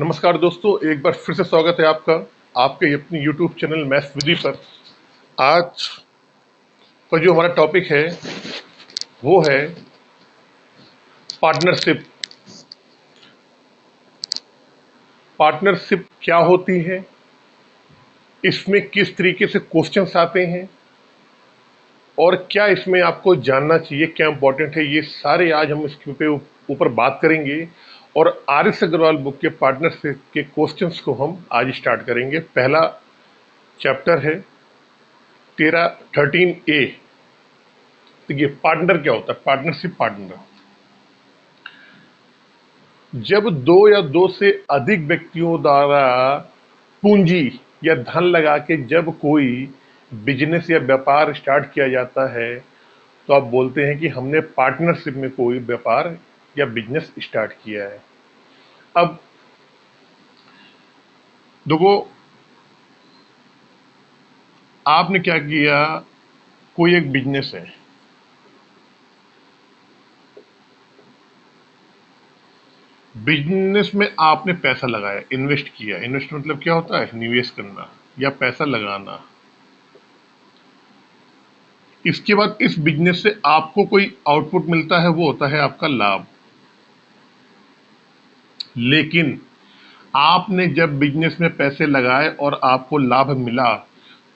नमस्कार दोस्तों, एक बार फिर से स्वागत है आपका आपके अपनी यूट्यूब चैनल मैथ्स विधि पर। आज का जो हमारा टॉपिक है वो है पार्टनरशिप। पार्टनरशिप क्या होती है, इसमें किस तरीके से क्वेश्चंस आते हैं और क्या इसमें आपको जानना चाहिए, क्या इंपॉर्टेंट है, ये सारे आज हम इसके ऊपर बात करेंगे। और आर एस अग्रवाल बुक के पार्टनरशिप के क्वेश्चंस को हम आज स्टार्ट करेंगे। पहला चैप्टर है 13 ए। देखिए, पार्टनर क्या होता है। पार्टनरशिप, पार्टनर जब दो या दो से अधिक व्यक्तियों द्वारा पूंजी या धन लगा के जब कोई बिजनेस या व्यापार स्टार्ट किया जाता है तो आप बोलते हैं कि हमने पार्टनरशिप में कोई व्यापार या बिजनेस स्टार्ट किया है। अब देखो, आपने क्या किया, कोई एक बिजनेस है, बिजनेस में आपने पैसा लगाया, इन्वेस्ट किया। इन्वेस्ट मतलब क्या होता है, निवेश करना या पैसा लगाना। इसके बाद इस बिजनेस से आपको कोई आउटपुट मिलता है, वो होता है आपका लाभ। लेकिन आपने जब बिजनेस में पैसे लगाए और आपको लाभ मिला,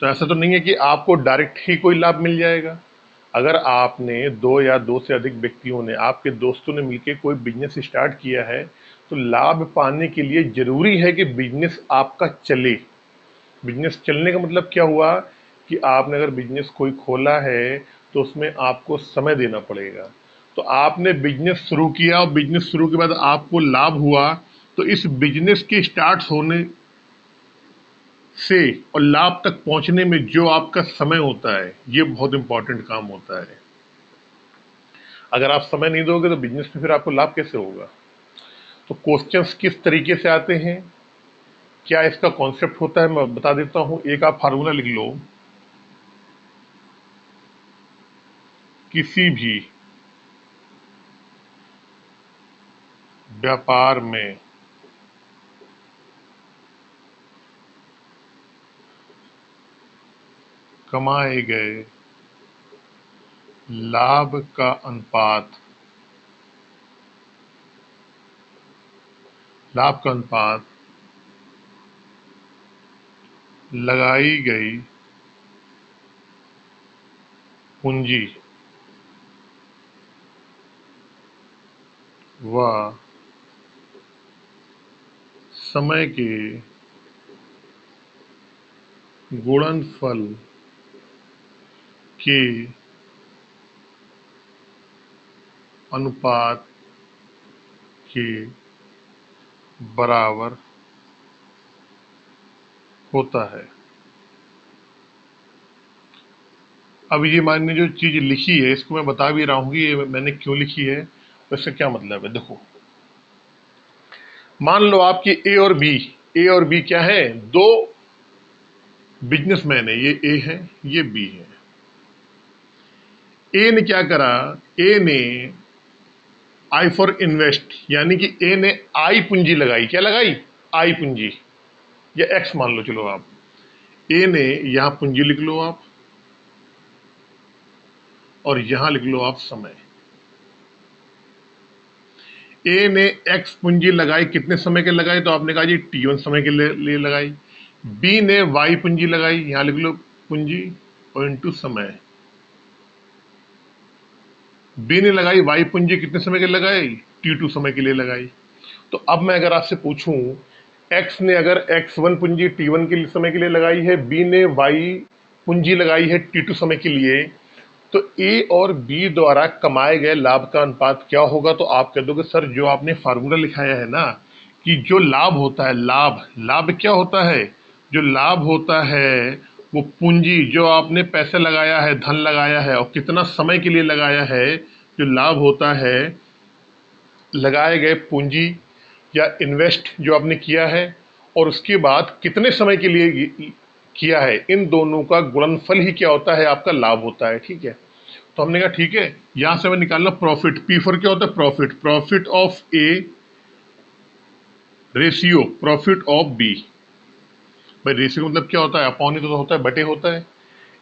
तो ऐसा तो नहीं है कि आपको डायरेक्ट ही कोई लाभ मिल जाएगा। अगर आपने दो या दो से अधिक व्यक्तियों ने, आपके दोस्तों ने मिलकर कोई बिजनेस स्टार्ट किया है, तो लाभ पाने के लिए जरूरी है कि बिजनेस आपका चले। बिजनेस चलने का मतलब क्या हुआ कि आपने अगर बिजनेस कोई खोला है तो उसमें आपको समय देना पड़ेगा। तो आपने बिजनेस शुरू किया और बिजनेस शुरू के बाद आपको लाभ हुआ, तो इस बिजनेस के स्टार्ट होने से और लाभ तक पहुंचने में जो आपका समय होता है, ये बहुत इंपॉर्टेंट काम होता है। अगर आप समय नहीं दोगे तो बिजनेस में फिर आपको लाभ कैसे होगा। तो क्वेश्चंस किस तरीके से आते हैं, क्या इसका कॉन्सेप्ट होता है, मैं बता देता हूं। एक आप फार्मूला लिख लो। किसी भी व्यापार में कमाए गए लाभ का अनुपात, लगाई गई पूंजी व समय के गुणनफल के अनुपात के बराबर होता है। अब ये मानने जो चीज लिखी है, इसको मैं बता भी रहा हूँ कि ये मैंने क्यों लिखी है और इसका क्या मतलब है। देखो, मान लो आपकी ए और बी क्या है, दो बिजनेसमैन है। ये ए है, ये बी है। ए ने क्या करा, ए ने आई फॉर इन्वेस्ट, यानी कि ए ने आई पूंजी लगाई। क्या लगाई, आई पूंजी, या एक्स मान लो। चलो, आप ए ने यहां पूंजी लिख लो आप, और यहां लिख लो आप समय। ए ने एक्स पूंजी लगाई, कितने समय के लगाई, तो आपने कहा जी T1 समय के लिए लगाई। बी ने वाई पूंजी लगाई, यहां लिख लो पूंजी और इनटू समय। बी ने लगाई वाई पूंजी, कितने समय के लगाई, T2 समय के लिए लगाई। तो अब मैं अगर आपसे पूछूं, एक्स ने अगर X1 पूंजी T1 के समय के लिए लगाई है, बी ने वाई पूंजी लगाई है T2 समय के लिए, तो ए और बी द्वारा कमाए गए लाभ का अनुपात क्या होगा। तो आप कह दोगे सर, जो आपने फार्मूला लिखाया है ना, कि जो लाभ होता है, लाभ लाभ क्या होता है, जो लाभ होता है वो पूंजी, जो आपने पैसे लगाया है, धन लगाया है और कितना समय के लिए लगाया है, जो लाभ होता है लगाए गए पूंजी या इन्वेस्ट जो आपने किया है, और उसके बाद कितने समय के लिए किया है, इन दोनों का गुणनफल ही क्या होता है, आपका लाभ होता है। ठीक है, तो हमने कहा ठीक है, यहां से हमें निकालना प्रॉफिट। पी फॉर क्या होता है, profit. Profit of A ratio profit of B. भाई रेशियो मतलब क्या होता है? अपॉन ही तो होता है, बटे होता है।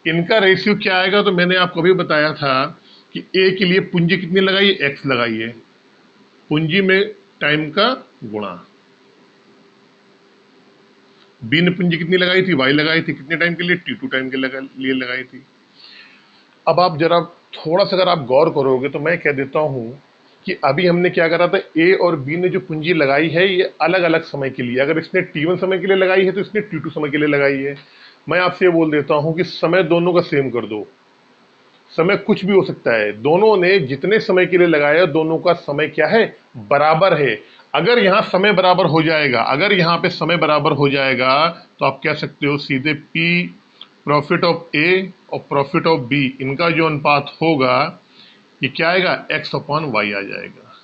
इनका रेशियो क्या आएगा? तो मैंने आपको अभी बताया था कि ए के लिए पूंजी कितनी लगाई है? एक्स लगाई है। पूंजी में टाइम का गुणा। बी ने पूंजी कितनी लगाई थी? वाई लगाई थी। कितने टाइम के लिए? T2 टाइम के लिए लगाई थी। अब आप जरा थोड़ा सा अगर आप गौर करोगे तो मैं कह देता हूं कि अभी हमने क्या करा था, ए और बी ने जो पूंजी लगाई है ये अलग अलग समय के लिए। अगर इसने T1 समय के लिए लगाई है तो इसने T2 समय के लिए लगाई है। मैं आपसे ये बोल देता हूं कि समय दोनों का सेम कर दो। समय कुछ भी हो सकता है, दोनों ने जितने समय के लिए लगाया दोनों का समय क्या है? बराबर है। अगर यहां समय बराबर हो जाएगा, अगर यहां पे समय बराबर हो जाएगा तो आप कह सकते हो सीधे P प्रॉफिट ऑफ ए और प्रॉफिट ऑफ बी, इनका जो अनुपात होगा ये क्या आएगा? x अपॉन वाई आ जाएगा।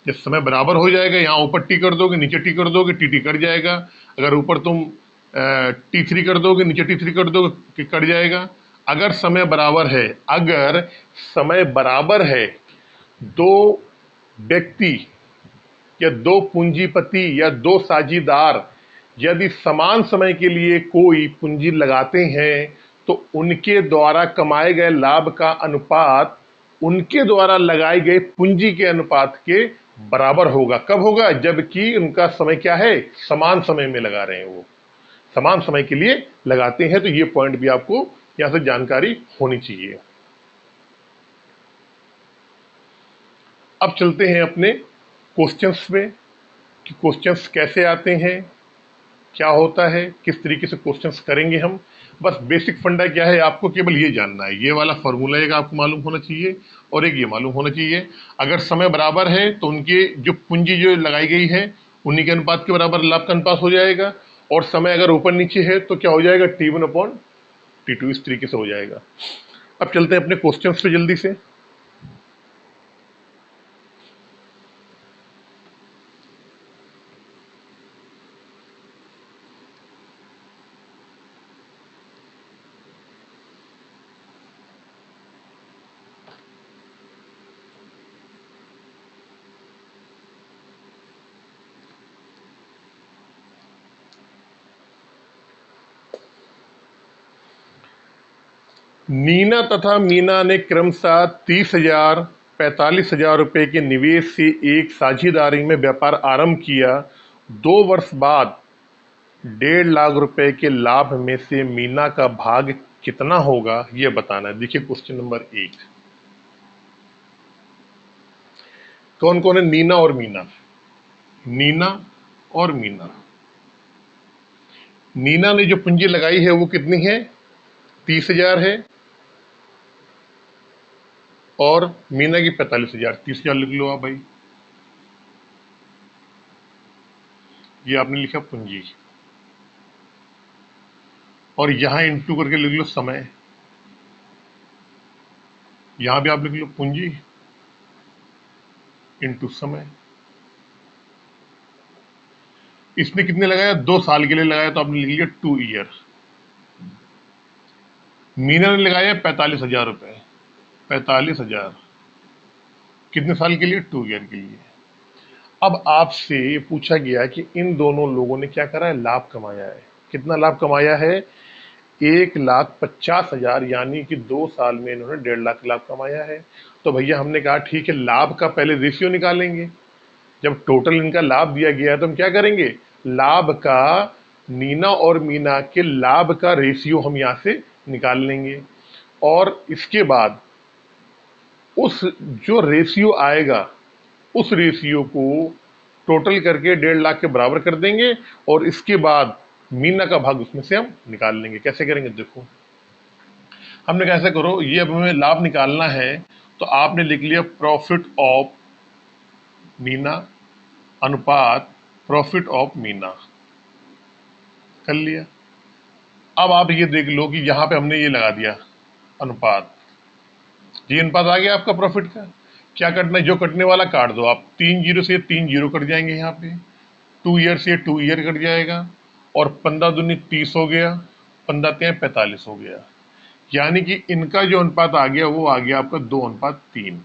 जब समय बराबर हो जाएगा, यहाँ ऊपर टी कर दोगे, नीचे टी कर दोगे, टी टी कट जाएगा। अगर ऊपर तुम T3 कर दोगे, नीचे T3 कर दोगे, कट जाएगा। अगर समय बराबर है, अगर समय बराबर है, दो व्यक्ति या दो पूंजीपति या दो साझीदार यदि समान समय के लिए कोई पूंजी लगाते हैं तो उनके द्वारा कमाए गए लाभ का अनुपात उनके द्वारा लगाई गई पूंजी के अनुपात के बराबर होगा। कब होगा? जबकि उनका समय क्या है? समान समय में लगा रहे हैं, वो समान समय के लिए लगाते हैं। तो ये पॉइंट भी आपको यहां से जानकारी होनी चाहिए। अब चलते हैं अपने क्वेश्चंस पे कि क्वेश्चंस कैसे आते हैं, क्या होता है, किस तरीके से क्वेश्चंस करेंगे हम। बस बेसिक फंडा क्या है आपको केवल ये जानना है। ये वाला फॉर्मूला एक आपको मालूम होना चाहिए और एक ये मालूम होना चाहिए। अगर समय बराबर है तो उनके जो पूंजी जो लगाई गई है उन्हीं के अनुपात के बराबर लाभ का अनुपात हो जाएगा। और समय अगर ऊपर नीचे है तो क्या हो जाएगा? T1 अपॉन T2, इस तरीके से हो जाएगा। अब चलते हैं अपने क्वेश्चन पे जल्दी से। नीना तथा मीना ने क्रमशः 30,000 45,000 रुपए के निवेश से एक साझेदारी में व्यापार आरंभ किया। 2 वर्ष बाद 1.5 लाख रुपए के लाभ में से मीना का भाग कितना होगा, यह बताना है। देखिए क्वेश्चन नंबर 1, कौन कौन है? नीना और मीना। नीना और मीना। नीना ने जो पूंजी लगाई है वो कितनी है? 30,000 है और मीना की 45,000। 30,000 लिख लो आप भाई, ये आपने लिखा पूंजी। और यहां इंटू करके लिख लो समय। यहां भी आप लिख लो पूंजी इंटू समय। इसने कितने लगाया? 2 साल के लिए लगाया तो आपने लिख लिया 2 ईयर। मीना ने लगाया 45,000 रुपए। 45,000 कितने साल के लिए? 2 ईयर के लिए। अब आपसे पूछा गया कि इन दोनों लोगों ने क्या करा है? लाभ कमाया है। कितना लाभ कमाया है? 1,50,000, यानी कि 2 साल में इन्होंने 1.5 लाख लाभ कमाया है। तो भैया हमने कहा ठीक है, लाभ का पहले रेशियो निकालेंगे। जब टोटल इनका लाभ दिया गया है तो हम क्या करेंगे? लाभ का, नीना और मीना के लाभ का रेशियो हम यहां से निकाल लेंगे। और इसके बाद उस जो रेशियो आएगा उस रेशियो को टोटल करके 1.5 लाख के बराबर कर देंगे और इसके बाद मीना का भाग उसमें से हम निकाल लेंगे। कैसे करेंगे? देखो, हमने कैसे करो, ये अब हमें लाभ निकालना है तो आपने लिख लिया प्रॉफिट ऑफ मीना अनुपात प्रॉफिट ऑफ मीना, कर लिया। अब आप ये देख लो कि यहां पे हमने ये लगा दिया अनुपात, ये अनुपात आ गया आपका प्रॉफिट का। क्या कटना है? जो कटने वाला काट दो आप। 3 जीरो से 3 जीरो कट जाएंगे यहाँ पे। 2 ईयर से 2 ईयर कट जाएगा और 15 दूनी 30 हो गया, 15 तिया 45 हो गया। यानी कि इनका जो अनुपात आ गया वो आ गया आपका 2:3।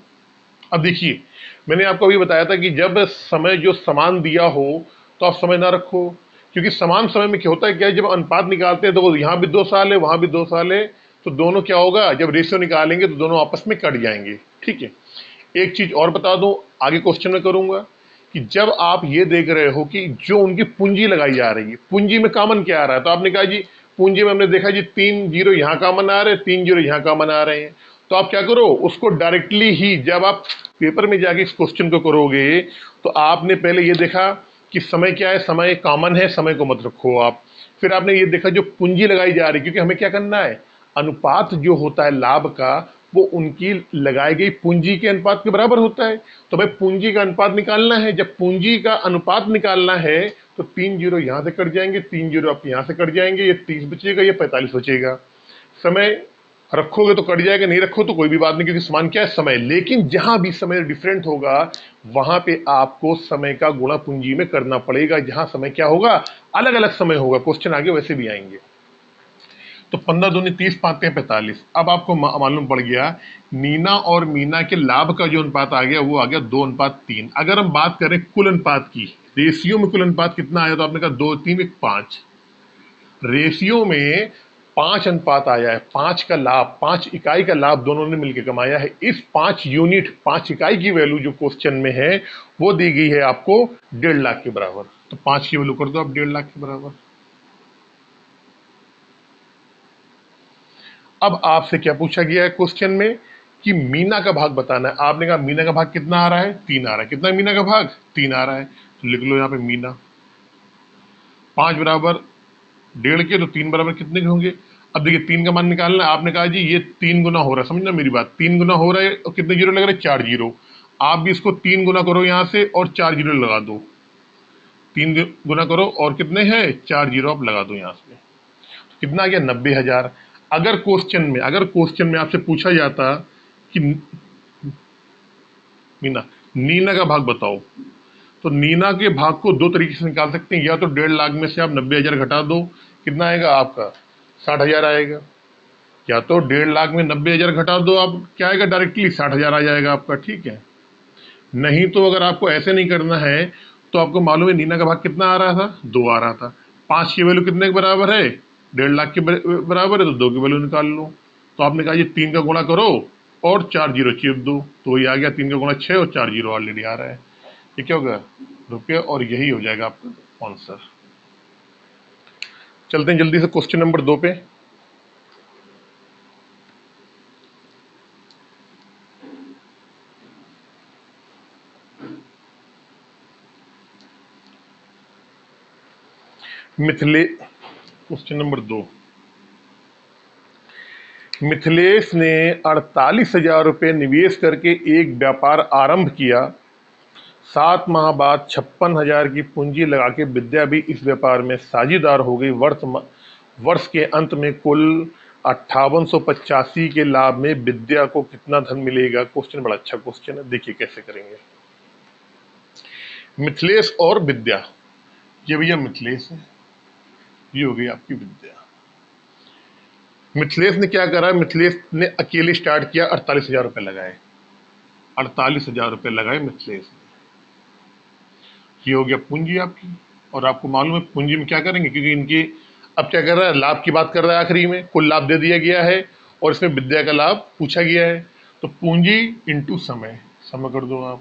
अब देखिए, मैंने आपको अभी बताया था कि जब समय जो समान दिया हो तो तो आप समय ना रखो, क्योंकि समान समय में क्या होता है, क्या है, जब अनुपात निकालते हैं तो यहाँ भी 2 साल है, वहां भी 2 साल है, तो दोनों क्या होगा, जब रेशियो निकालेंगे तो दोनों आपस में कट जाएंगे। ठीक है। एक चीज और बता दूं, आगे क्वेश्चन में करूंगा कि जब आप ये देख रहे हो कि जो उनकी पूंजी लगाई जा रही है, पूंजी में कॉमन क्या आ रहा है, तो आपने कहा जी पूंजी में हमने देखा जी 3 जीरो यहाँ कॉमन आ रहे हैं, 3 जीरो यहाँ कॉमन आ रहे हैं, तो आप क्या करो, उसको डायरेक्टली ही जब आप पेपर में जाके इस क्वेश्चन को करोगे तो आपने पहले ये देखा कि समय क्या है, समय कॉमन है, समय को मत रखो आप। फिर आपने ये देखा जो पूंजी लगाई जा रही है, क्योंकि हमें क्या करना है, अनुपात जो होता है लाभ का वो उनकी लगाई गई पूंजी के अनुपात के बराबर होता है। तो भाई पूंजी का अनुपात निकालना है, जब पूंजी का अनुपात निकालना है तो 3 जीरो यहां से कट जाएंगे, 3 जीरो आप यहां से कट जाएंगे, ये 30 बचेगा, ये 45 बचेगा। समय रखोगे तो कट जाएगा, नहीं रखो तो कोई भी बात नहीं, क्योंकि समान क्या है, समय। लेकिन जहां भी समय डिफरेंट होगा वहां पे आपको समय का गुणा पूंजी में करना पड़ेगा, जहां समय क्या होगा, अलग अलग समय होगा। क्वेश्चन आगे वैसे भी आएंगे। तो 15 दूनी 30, 5 के 45। अब आपको मालूम पड़ गया नीना और मीना के लाभ का जो अनुपात आ गया वो आ गया 2:3। अगर हम बात करें कुल अनुपात की, रेशियो में कुल अनुपात कितना आया, तो आपने कहा 2, 3, 1, 5। रेशियो में 5 अनुपात आया है, 5 का लाभ, 5 इकाई का लाभ दोनों ने मिलकर कमाया है। इस 5 यूनिट, 5 इकाई की वैल्यू जो क्वेश्चन में है वो दी गई है आपको 1.5 लाख के बराबर। तो 5 की वैल्यू कर दो आप 1.5 लाख के बराबर। अब आपसे क्या पूछा गया है क्वेश्चन में कि मीना का भाग बताना है। आपने कहा मीना का भाग कितना आ रहा है, 3 आ रहा है। कितना है मीना का भाग, 3 आ रहा है, तो लिख लो यहाँ पे मीना। 5 बराबर 1.5 के, तो 3 बराबर कितने के होंगे। अब देखिए 3 का मान निकालना है। आपने कहा जी ये 3 गुना हो रहा है, समझना मेरी बात, 3 गुना हो रहा है और कितने जीरो लग रहे हैं, 4 जीरो। आप भी इसको 3 गुना करो यहाँ से और 4 जीरो लगा दो। 3 गुना करो और कितने हैं, 4 जीरो आप लगा दो यहाँ से। कितना आ गया, 90,000। अगर क्वेश्चन में आपसे पूछा जाता कि नीना का भाग बताओ, तो नीना के भाग को दो तरीके से निकाल सकते हैं। या तो 1.5 लाख में से आप 90,000 घटा दो, कितना आएगा आपका, 60,000 आएगा। या तो 1.5 लाख में 90,000 घटा दो, आप क्या आएगा, डायरेक्टली 60,000 आ जाएगा आपका। ठीक है। नहीं तो अगर आपको ऐसे नहीं करना है तो आपको मालूम है नीना का भाग कितना आ रहा था, 2 आ रहा था। 5 की वैल्यू कितने के बराबर है, 1.5 लाख के बराबर है, तो 2 की वैल्यू निकाल लो। तो आपने कहा ये 3 का गुणा करो और 4 जीरो चिप दो, तो ये आ गया 3 का गुणा 6 और 4 जीरो ऑलरेडी आ रहा है। ये क्या होगा, रुपये, और यही हो जाएगा आपका आंसर। चलते हैं जल्दी से क्वेश्चन नंबर 2 पे। क्वेश्चन नंबर 2, मिथिलेश ने 48,000 रुपये निवेश करके एक व्यापार आरंभ किया। 7 माह बाद 56,000 की पूंजी लगा के विद्या भी इस व्यापार में साझेदार हो गई। वर्ष के अंत में कुल 5885 के लाभ में विद्या को कितना धन मिलेगा। क्वेश्चन बड़ा अच्छा क्वेश्चन है, देखिए कैसे करेंगे। मिथिलेश और विद्या, ये भैया मिथिलेश है, ये हो गई आपकी विद्या। मिथिलेश ने क्या करा, मिथिलेश ने अकेले स्टार्ट किया, 48,000 रुपये लगाए, 48,000 रुपये लगाए मिथिलेश ने। ये हो गया पूंजी आपकी। और आपको मालूम है पूंजी में क्या करेंगे, क्योंकि इनकी अब क्या कर रहा है, लाभ की बात कर रहा है, आखिरी में कुल लाभ दे दिया गया है और इसमें विद्या का लाभ पूछा गया है। तो पूंजी इंटू समय, समय कर दो आप।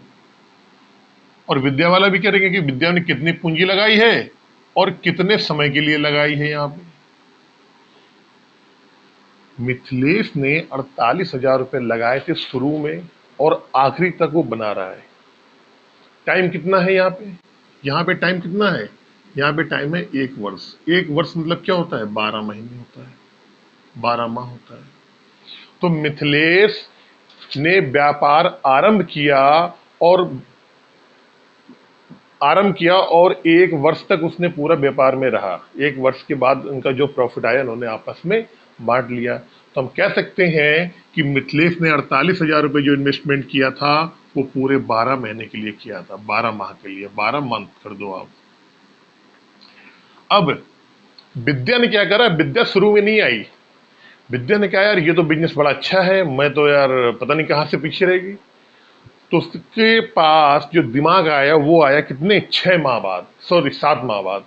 और विद्या वाला भी करेंगे कि विद्या ने कितनी पूंजी लगाई है और कितने समय के लिए लगाई है। यहाँ पे मिथिलेश ने 48,000 रुपये लगाए थे शुरू में और आखिरी तक वो बना रहा है। टाइम कितना है यहाँ पे, यहाँ पे टाइम कितना है, यहाँ पे टाइम है 1 वर्ष। 1 वर्ष मतलब क्या होता है, 12 महीने होता है, 12 माह होता है। तो मिथिलेश ने व्यापार आरंभ किया और 1 वर्ष तक उसने पूरा व्यापार में रहा। 1 वर्ष के बाद उनका जो प्रॉफिट आया उन्होंने आपस में बांट लिया। तो हम कह सकते हैं कि मिथिलेश ने 48,000 रुपये जो इन्वेस्टमेंट किया था वो पूरे 12 महीने के लिए किया था, 12 माह के लिए, 12 मंथ कर दो आप। अब विद्या ने क्या करा, विद्या शुरू में नहीं आई। विद्या ने कहा यार ये तो बिजनेस बड़ा अच्छा है, मैं तो यार पता नहीं कहां से पीछे रहेगी। तो उसके पास जो दिमाग आया वो आया कितने, 6 माह बाद, सॉरी 7 माह बाद।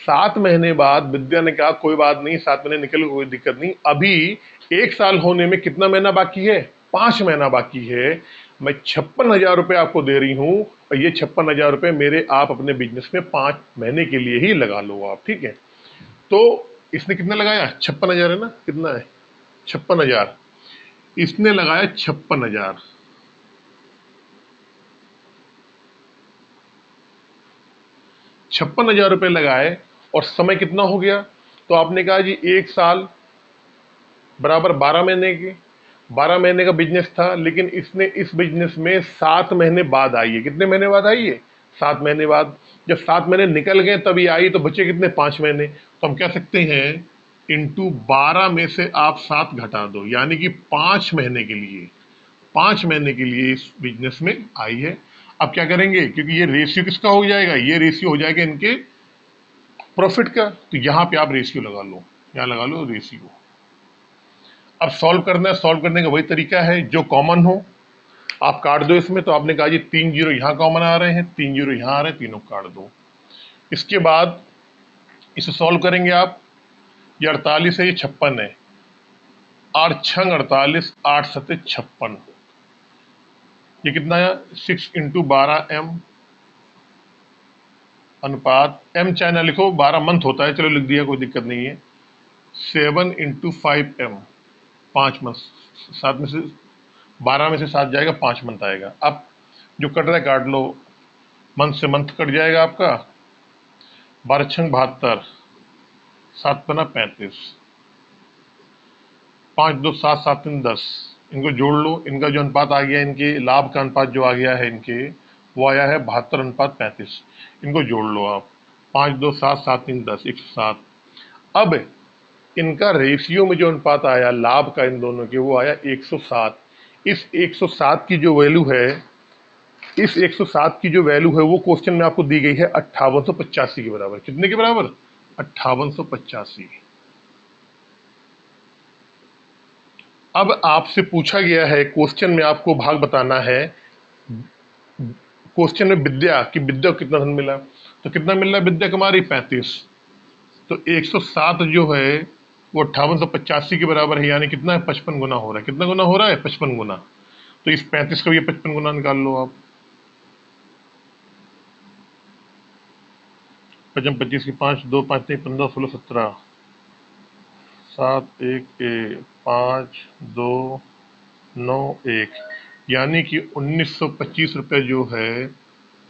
7 महीने बाद विद्या ने कहा कोई बात नहीं, 7 महीने निकल गए, कोई दिक्कत नहीं, अभी 1 साल होने में कितना महीना बाकी है, 5 महीना बाकी है। मैं 56,000 रुपये आपको दे रही हूं, और ये 56,000 रुपये मेरे आप अपने बिजनेस में 5 महीने के लिए ही लगा लो आप, ठीक है। तो इसने कितना लगाया, 56,000 है ना, कितना है, 56,000। इसने लगाया 56,000, 56,000 रुपये लगाए, और समय कितना हो गया, तो आपने कहा जी 1 साल बराबर 12 महीने के, 12 महीने का बिजनेस था, लेकिन इसने इस बिजनेस में 7 महीने बाद आई है। कितने महीने बाद आई है, 7 महीने बाद। जब 7 महीने निकल गए तभी आई, तो बचे कितने, 5 महीने। तो हम कह सकते हैं इंटू 12 में से आप 7 घटा दो, यानी कि 5 महीने के लिए, 5 महीने के लिए इस बिजनेस में आई है। अब क्या करेंगे, क्योंकि ये रेशियो किसका हो जाएगा, ये रेशियो हो जाएगा इनके प्रॉफिट का, तो यहां पे आप रेशियो लगा लो, यहां लगा लो रेशियो। अब सॉल्व करना है, सॉल्व करने का वही तरीका है जो कॉमन हो, आप काट दो इसमें। तो आपने कहा जी 3 जीरो यहाँ कॉमन आ रहे हैं, 3 जीरो यहाँ आ रहे हैं, तीनों काट दो। इसके बाद इसे सॉल्व करेंगे आप, ये 48 है, ये 56 है, 8 छंग 48, 8 सत्ते 56, ये कितना है, 6 इंटू 12m अनुपात, m चाहे ना लिखो, 12 मंथ होता है, चलो लिख दिया, कोई दिक्कत नहीं है। 7 इंटू 5m, 5 मंथ, 7 में से 12 में से 7 जाएगा, 5 मंथ आएगा। अब जो कट रहा है काट लो, मंथ से मंथ कट जाएगा आपका, 12 छंग 72, 7 पना 35, 5 2 7 7 3 10, इनको जोड़ लो। इनका जो अनुपात आ गया, इनके लाभ का अनुपात जो आ गया है इनके, वो आया है 72:35। इनको जोड़ लो आप, 5 2 7 7 3 10, 107। अब इनका रेशियो में जो अनुपात आया लाभ का इन दोनों के, वो आया 107। इस 107 की जो वैल्यू है, इस 107 की जो वैल्यू है वो क्वेश्चन में आपको दी गई है 5885 के बराबर। कितने के बराबर, 5885। अब आपसे पूछा गया है क्वेश्चन में, आपको भाग बताना है क्वेश्चन में विद्या की, विद्या को कितना धन मिला, तो कितना मिल रहा है विद्या कुमारी, 35। तो 107 जो है वो 5885 के बराबर है, यानी कितना है, 55 गुना हो रहा है। कितना गुना हो रहा है, 55 गुना। तो इस 35 का भी 55 गुना निकाल लो आप, 55 25 की 5 2 5 3 15 16 17, 7 1 5 2 9 1, यानी कि 1925 रुपये जो है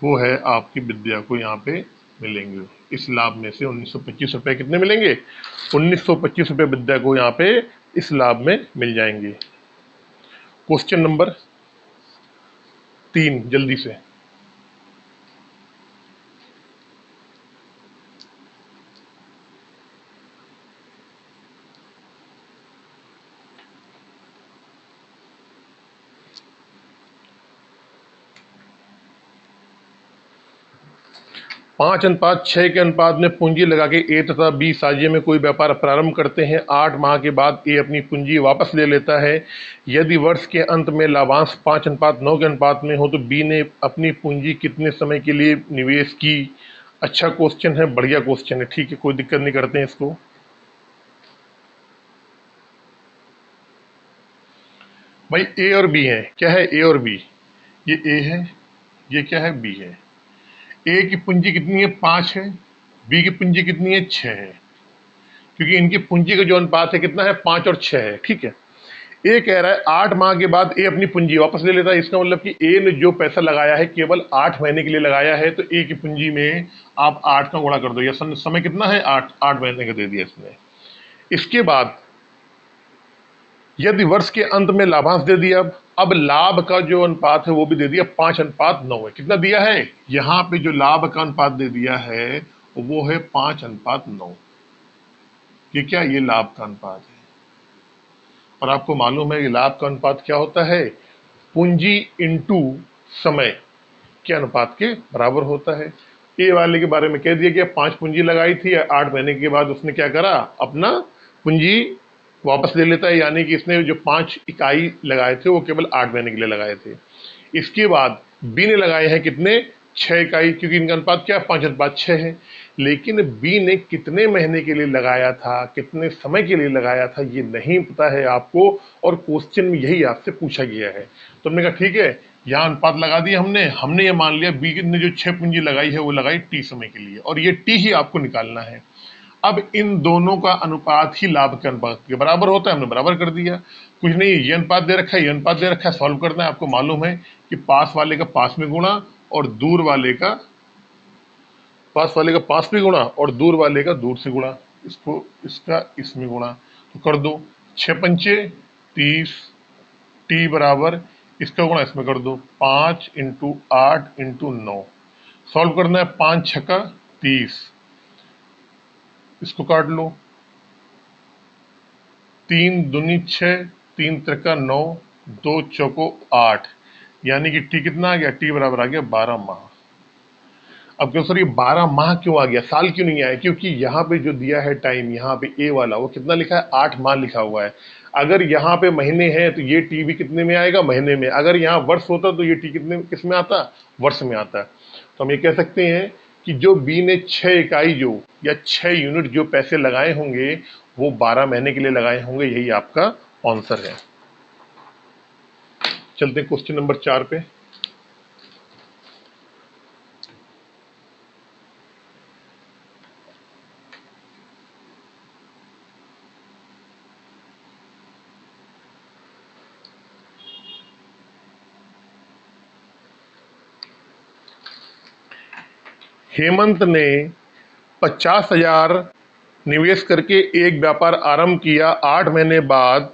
वो है आपकी विद्या को यहाँ पे मिलेंगे। इस लाभ में से 1925 रुपये कितने मिलेंगे, 1925 रुपये विद्या को यहाँ पे इस लाभ में मिल जाएंगे। क्वेश्चन नंबर 3 जल्दी से। 5:6 के अनुपात में पूंजी लगा के ए तथा बी साझे में कोई व्यापार प्रारंभ करते हैं। 8 माह के बाद ए अपनी पूंजी वापस ले लेता है। यदि वर्ष के अंत में लाभांश 5:9 के अनुपात में हो तो बी ने अपनी पूंजी कितने समय के लिए निवेश की। अच्छा क्वेश्चन है, बढ़िया क्वेश्चन है, ठीक है, कोई दिक्कत नहीं, करते हैं इसको। भाई ए और बी है, क्या है, ए और बी, ये ए है, ये क्या है, बी है। ए की पूंजी कितनी है, 5 है, बी की पूंजी कितनी है, 6 है, क्योंकि इनकी पूंजी का जो अनुपात है कितना है, 5 और 6 है, ठीक है। ए कह रहा है 8 माह के बाद ए अपनी पूंजी वापस ले लेता है। इसका मतलब कि ए ने जो पैसा लगाया है केवल 8 महीने के लिए लगाया है, तो ए की पूंजी में आप 8 का गुणा कर दो, या समय कितना है, 8 महीने का दे दिया इसने। इसके बाद यदि वर्ष के अंत में लाभांश दे दिया, अब लाभ का जो अनुपात है वो भी दे दिया, 5:9 है। कितना दिया है, यहां पे जो लाभ का अनुपात दे दिया है वो है 5:9। ये क्या, ये लाभ का अनुपात है। और आपको मालूम है कि लाभ का अनुपात क्या होता है, पूंजी इंटू समय के अनुपात के बराबर होता है। ए वाले के बारे में कह दिया गया, 5 पूंजी लगाई थी, 8 महीने के बाद उसने क्या करा, अपना पूंजी वापस ले लेता है, यानी कि इसने जो 5 इकाई लगाए थे वो केवल 8 महीने के लिए लगाए थे। इसके बाद बी ने लगाए हैं कितने, 6 इकाई, क्योंकि इनका अनुपात क्या है, 5:6 है। लेकिन बी ने कितने महीने के लिए लगाया था, कितने समय के लिए लगाया था, ये नहीं पता है आपको, और क्वेश्चन में यही आपसे पूछा गया है। तो हमने कहा ठीक है, यहाँ अनुपात लगा दिया हमने ये मान लिया बी ने जो 6 पूंजी लगाई है वो लगाई टी समय के लिए, और ये टी ही आपको निकालना है। अब इन दोनों का अनुपात ही लाभ के अनुपात के बराबर होता है, हमने बराबर कर दिया। कुछ नहीं, ये अनुपात दे रखा है, ये अनुपात दे रखा है, सॉल्व करना है। आपको मालूम है कि पास वाले का पास में गुणा और दूर वाले का पास में गुणा और दूर वाले का दूर से गुणा, इसको इसका इसमें गुणा, तो कर दो 6×5 30, टी बराबर इसका गुणा इसमें कर दो 5 × 8 × 9। सॉल्व करना है, 5 छक्का 30, इसको काट लो, 3 दूनी 6, 3 त्रिका 9, 2 चौको 8, यानी कि टी कितना आ गया, टी बराबर आ गया 12 माह। अब क्यों सर ये 12 माह क्यों आ गया, साल क्यों नहीं आया, क्योंकि यहाँ पे जो दिया है टाइम, यहाँ पे ए वाला वो कितना लिखा है, 8 माह लिखा हुआ है। अगर यहाँ पे महीने हैं तो ये टी भी कितने में आएगा, महीने में। अगर यहाँ वर्ष होता तो ये टी कितने किस में आता, वर्ष में आता। तो हम ये कह सकते हैं कि जो बी ने 6 इकाई जो या 6 यूनिट जो पैसे लगाए होंगे वो 12 महीने के लिए लगाए होंगे, यही आपका आंसर है। चलते हैं क्वेश्चन नंबर 4 पे। हेमंत ने 50,000 निवेश करके एक व्यापार आरंभ किया। 8 महीने बाद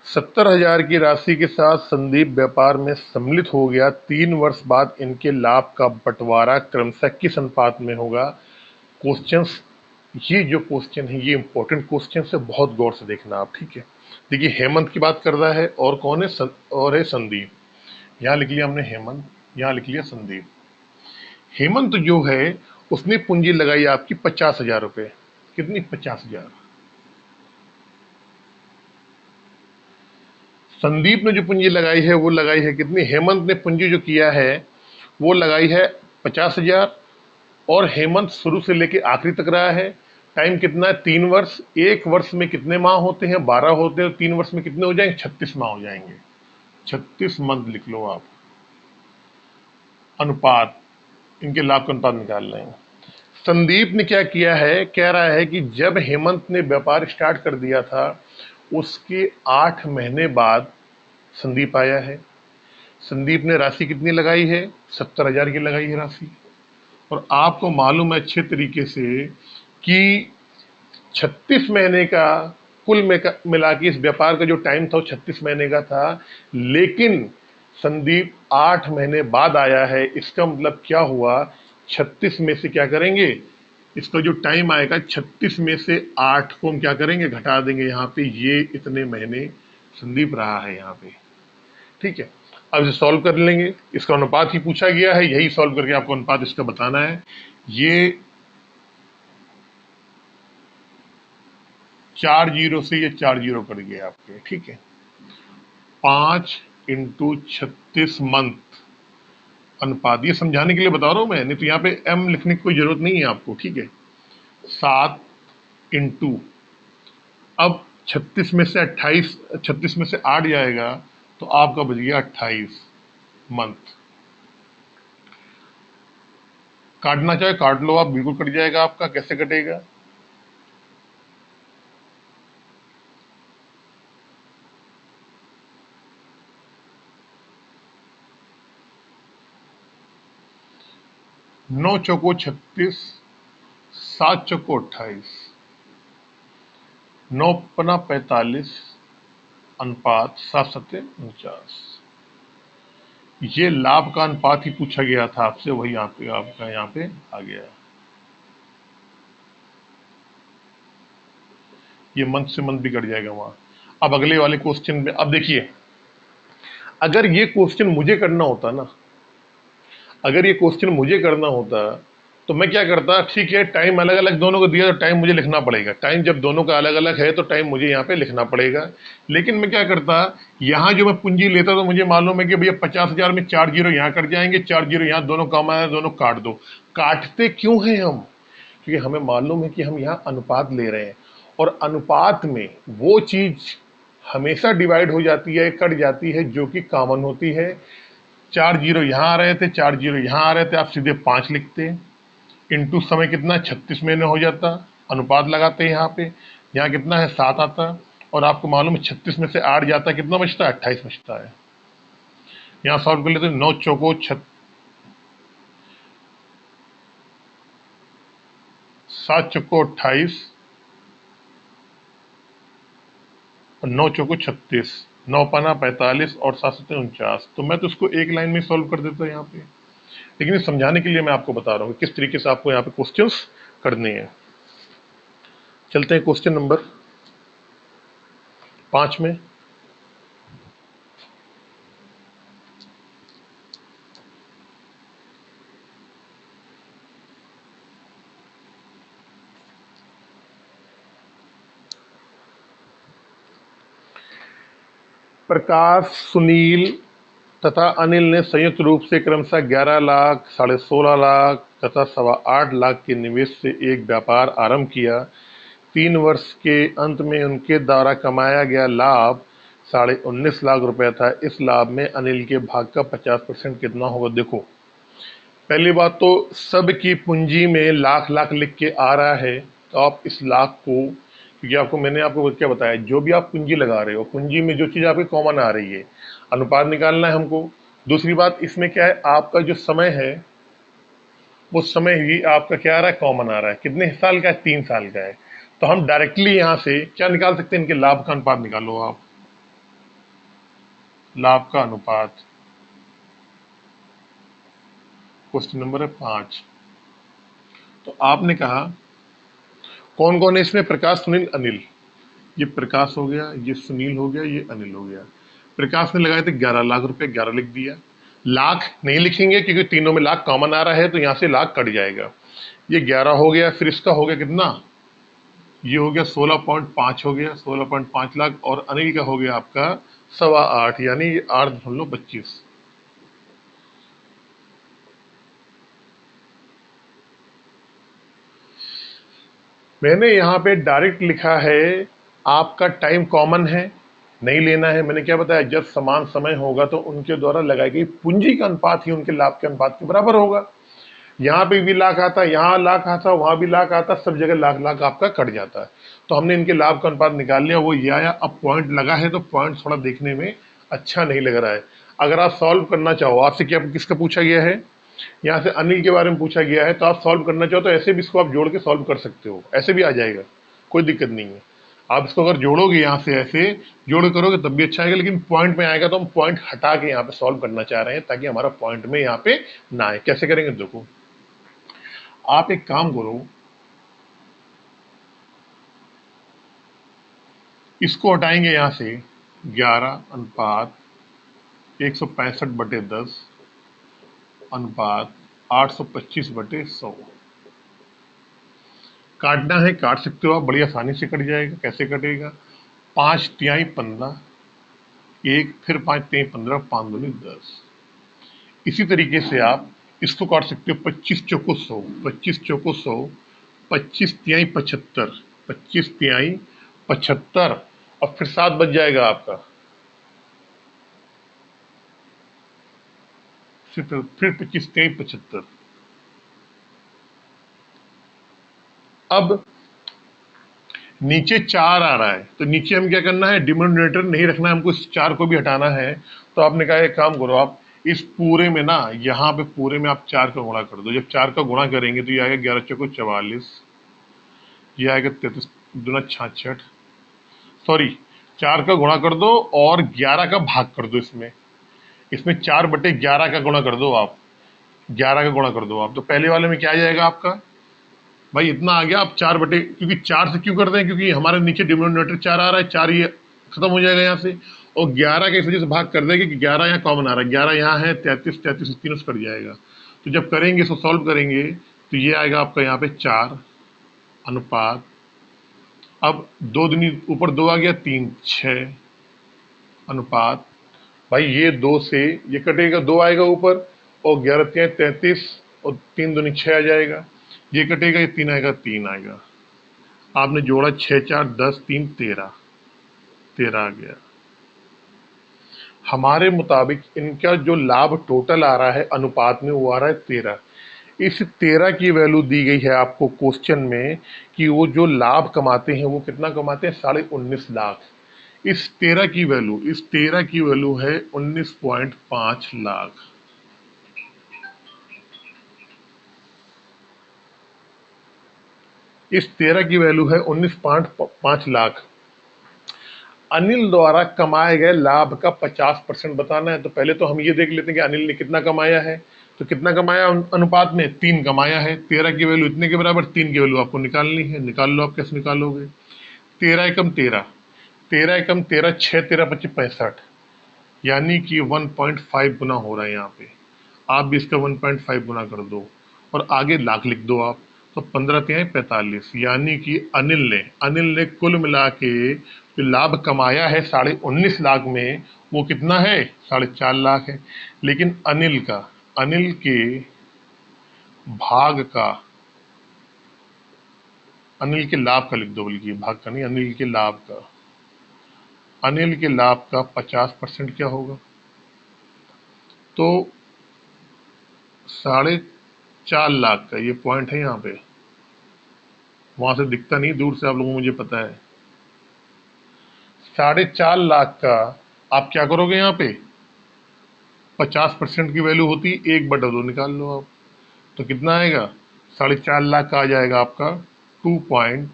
70,000 की राशि के साथ संदीप व्यापार में सम्मिलित हो गया। 3 वर्ष बाद इनके लाभ का बंटवारा क्रमशः किस अनुपात में होगा। क्वेश्चंस, ये जो क्वेश्चन है ये इंपॉर्टेंट क्वेश्चन है, बहुत गौर से देखना आप, ठीक है। देखिए हेमंत की बात कर रहा है और कौन है, और है संदीप। यहाँ लिख लिया हमने हेमंत, यहाँ लिख लिया संदीप। हेमंत जो है उसने पूंजी लगाई आपकी 50,000 रुपए। कितनी, 50,000। संदीप ने जो पूंजी लगाई है वो लगाई है कितनी, हेमंत ने पूंजी जो किया है वो लगाई है 50,000, और हेमंत शुरू से लेके आखिरी तक रहा है। टाइम कितना है, 3 वर्ष। एक वर्ष में कितने माह होते हैं, 12 होते हैं। 3 वर्ष में कितने हो जाएंगे, 36 माह हो जाएंगे। 36 मंथ लिख लो आप। अनुपात, इनके लाभ का अनुपात निकाल रहे हैं। संदीप ने क्या किया है, कह रहा है कि जब हेमंत ने व्यापार स्टार्ट कर दिया था उसके 8 महीने बाद संदीप आया है। संदीप ने राशि कितनी लगाई है, 70,000 की लगाई है राशि। और आपको मालूम है अच्छे तरीके से कि 36 महीने का कुल मिला के इस व्यापार का जो टाइम था वो 36 महीने का था। लेकिन संदीप 8 महीने बाद आया है। इसका मतलब क्या हुआ, 36 में से क्या करेंगे, इसका जो टाइम आएगा 36 में से 8 को हम क्या करेंगे, घटा देंगे। यहाँ पे ये इतने महीने संदीप रहा है यहाँ पे, ठीक है। अब इसे सॉल्व कर लेंगे, इसका अनुपात ही पूछा गया है, यही सॉल्व करके आपको अनुपात इसका बताना है। ये 4 जीरो से ये 4 जीरो कट गए आपके, ठीक है। 5 × 36 मंथ अनुपात, ये समझाने के लिए बता रहा हूं मैं, नहीं तो यहाँ पे m लिखने की कोई जरूरत नहीं है आपको, ठीक है। 7 × अब 36 में से 28, 36 में से 8 जाएगा तो आपका बच गया 28 मंथ। काटना चाहे काट लो आप, बिल्कुल कट जाएगा आपका। कैसे कटेगा, नौ चौको 36, 7 चौको 28, 9 पना 45, अनुपात 7 सत्ते 49। ये लाभ का अनुपात ही पूछा गया था आपसे, वही आपका यहाँ पे आ गया। ये मंथ से मंथ भी कट जाएगा वहां। अब अगले वाले क्वेश्चन में, अब देखिए अगर ये क्वेश्चन मुझे करना होता ना, अगर ये क्वेश्चन मुझे करना होता तो मैं क्या करता, ठीक है टाइम अलग अलग दोनों को दिया तो टाइम मुझे लिखना पड़ेगा, टाइम जब दोनों का अलग अलग है तो टाइम मुझे यहाँ पे लिखना पड़ेगा। लेकिन मैं क्या करता, यहाँ जो मैं पूंजी लेता तो मुझे मालूम है कि भैया 50,000 में 4 जीरो यहाँ कट जाएंगे, 4 जीरो यहाँ, दोनों कम आए दोनों काट दो। काटते क्यों हैं हम? क्योंकि हमें मालूम है कि हम यहाँ अनुपात ले रहे हैं, और अनुपात में वो चीज हमेशा डिवाइड हो जाती है, कट जाती है जो कि कॉमन होती है। 4 जीरो यहाँ आ रहे थे, 4 जीरो यहाँ आ रहे थे, आप सीधे 5 लिखते, इंटू समय कितना 36 महीने हो जाता, अनुपात लगाते हैं यहाँ पे, यहाँ कितना है 7 आता, और आपको मालूम है 36 में से 8 जाता है, कितना बचता है 28 बचता है। यहाँ सॉल्व कर लेते हैं, 9 चौको 7 चौको 28 और 9 चौको 36, 9 पाना 45 और 7 सत्ते 49। तो मैं तो इसको एक लाइन में सॉल्व कर देता यहाँ पे, लेकिन ये समझाने के लिए मैं आपको बता रहा हूँ किस तरीके से आपको यहाँ पे क्वेश्चंस करने हैं। चलते हैं क्वेश्चन नंबर 5 में। प्रकाश, सुनील तथा अनिल ने संयुक्त रूप से क्रमशः 11 लाख, 16.5 लाख तथा 8.25 लाख के निवेश से एक व्यापार आरंभ किया। 3 वर्ष के अंत में उनके द्वारा कमाया गया लाभ 19.5 लाख रुपए था। इस लाभ में अनिल के भाग का 50% कितना होगा? देखो, पहली बात तो सबकी पूंजी में लाख लाख लिख के आ रहा है, तो आप इस लाख को, क्योंकि मैंने आपको क्या बताया, जो भी आप पूंजी लगा रहे हो, पूंजी में जो चीज़ आपकी कॉमन आ रही है, अनुपात निकालना है हमको। दूसरी बात इसमें क्या है, आपका जो समय है वो समय ही आपका क्या आ रहा है, कॉमन आ रहा है। कितने साल का है? 3 साल का है। तो हम डायरेक्टली यहाँ से क्या निकाल सकते हैं, इनके लाभ का अनुपात निकालो आप, लाभ का अनुपात। क्वेश्चन नंबर है 5। तो आपने कहा कौन कौन है इसमें? प्रकाश, सुनील, अनिल। ये प्रकाश हो गया, ये सुनील हो गया, ये अनिल हो गया। प्रकाश ने लगाए थे 11 लाख रुपए, 11 लिख दिया। लाख नहीं लिखेंगे क्योंकि तीनों में लाख कॉमन आ रहा है, तो यहां से लाख कट जाएगा। ये 11 हो गया, फिर इसका हो गया कितना, ये हो गया 16.5 हो गया, 16.5 लाख। और अनिल का हो गया आपका 8.25, यानी 8.25। मैंने यहाँ पे डायरेक्ट लिखा है, आपका टाइम कॉमन है, नहीं लेना है। मैंने क्या बताया, जब समान समय होगा तो उनके द्वारा लगाई गई पूंजी का अनुपात ही उनके लाभ के अनुपात के बराबर होगा। यहाँ पे भी लाख आता, यहाँ लाख आता, वहां भी लाख आता, सब जगह लाख लाख आपका कट जाता है। तो हमने इनके लाभ का अनुपात निकाल लिया, वो ये आया। अब पॉइंट लगा है तो पॉइंट थोड़ा देखने में अच्छा नहीं लग रहा है। अगर आप सॉल्व करना चाहो, आपसे क्या किसका पूछा गया है, यहाँ से अनिल के बारे में पूछा गया है, तो आप सॉल्व करना चाहो तो ऐसे भी इसको आप जोड़ के सॉल्व कर सकते हो, ऐसे भी आ जाएगा, कोई दिक्कत नहीं है। आप इसको अगर जोड़ोगे, यहाँ से ऐसे जोड़ करोगे तब भी अच्छा आएगा, लेकिन पॉइंट में आएगा तो हम पॉइंट हटा के यहाँ पे सॉल्व करना चाह रहे हैं, ताकि हमारा पॉइंट में यहाँ पे ना आए। कैसे करेंगे देखो, आप एक काम करो, इसको हटाएंगे यहाँ से, 11 अनुपात 165/10 अनुपात 825/100। काटना है काट सकते हो आप, बड़ी आसानी से कट जाएगा। कैसे कटेगा, 5 तिहाई 15, एक, फिर 5 तिहाई 15, 5 दूनी 10। इसी तरीके से आप इसको काट सकते हो, 25 चौको 100, 25 चौको 100, 25 तिहाई 75, 25 तिहाई 75, और फिर 7 बच जाएगा आपका। फिर 25 तिहाई 75। अब नीचे 4 आ रहा है, तो नीचे हम क्या करना है, डिनोमिनेटर नहीं रखना है हमको, इस 4 को भी हटाना है। तो आपने कहा एक काम करो, आप इस पूरे में ना, यहाँ पे पूरे में आप 4 का गुणा कर दो। जब 4 का गुणा करेंगे तो ये आएगा 11 चौको 44, ये आएगा 33 दूना 66, सॉरी 4 का गुणा कर दो और 11 का भाग कर दो। इसमें इसमें 4/11 का गुणा कर दो आप, 11 का गुणा कर दो आप। तो पहले वाले में क्या आ जाएगा आपका, भाई इतना आ गया। आप 4 क्योंकि 4 से क्यों करते हैं, क्योंकि हमारे नीचे डिनोमिनेटर 4 आ रहा है, 4 ये खत्म हो जाएगा यहाँ से, और 11 का इस वजह से भाग कर देंगे कि 11 यहाँ कॉमन आ रहा है, 11 यहाँ है, 33 33 तीनों से कट जाएगा। तो जब करेंगे इसको सॉल्व करेंगे तो ये आएगा आपका यहाँ पे 4 अनुपात, अब 2 दूनी ऊपर 2 आ गया 3, 6 अनुपात, भाई ये 2 से ये कटेगा, 2 आएगा ऊपर और 11 3 33 और 3 दूनी 6 आ जाएगा, ये कटेगा, ये 3 आएगा, 3 आएगा, आपने जोड़ा 6 4 10 3 13, 13 आ गया। हमारे मुताबिक इनका जो लाभ टोटल आ रहा है अनुपात में वो आ रहा है 13। इस 13 की वैल्यू दी गई है आपको क्वेश्चन में कि वो जो लाभ कमाते हैं वो कितना कमाते हैं, 19.5 लाख। इस 13 की वैल्यू है 19.5 लाख। इस 13 की वैल्यू है 19.5 लाख। अनिल द्वारा कमाए गए लाभ का 50% बताना है। तो पहले तो हम ये देख लेते हैं कि अनिल ने कितना कमाया है। तो कितना कमाया अनुपात में, 3 कमाया है। 13 की वैल्यू इतने के बराबर, 3 की वैल्यू आपको निकालनी है। निकाल लो, आप कैसे निकालोगे? 13 एकम 13, 13 एकम 13, 6 13 25 65, यानी कि 1.5 गुना हो रहा है यहाँ पे। आप भी इसका 1.5 गुना कर दो और आगे लाख लिख दो आप। तो 15 तिहाई 45, यानी कि अनिल ने कुल मिला के जो लाभ कमाया है 19.5 लाख में, वो कितना है? 4.5 लाख है। लेकिन अनिल के भाग का, अनिल के लाभ का लिख दो, बल्कि भाग का नहीं, अनिल के लाभ का 50% क्या होगा? तो 4.5 लाख का ये पॉइंट है यहाँ पे, वहां से दिखता नहीं, दूर से आप लोगों को मुझे पता है। 4.5 लाख का आप क्या करोगे यहाँ पे? 50% की वैल्यू होती 1/2 निकाल लो आप। तो कितना आएगा? 4.5 लाख का आ जाएगा आपका 2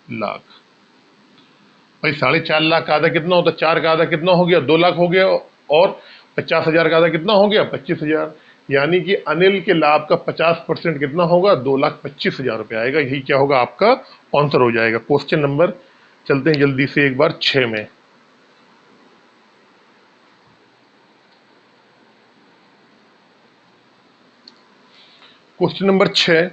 लाख। भाई 4.5 लाख का आधा कितना होता है? 4 का आधा कितना हो गया? 2 लाख हो गया। और 50,000 का आधा कितना हो गया? 25,000। यानी कि अनिल के लाभ का 50% कितना होगा? 2,25,000 रुपये आएगा। यही क्या होगा? आपका आंसर हो जाएगा। क्वेश्चन नंबर, चलते हैं जल्दी से एक बार 6 में। क्वेश्चन नंबर 6,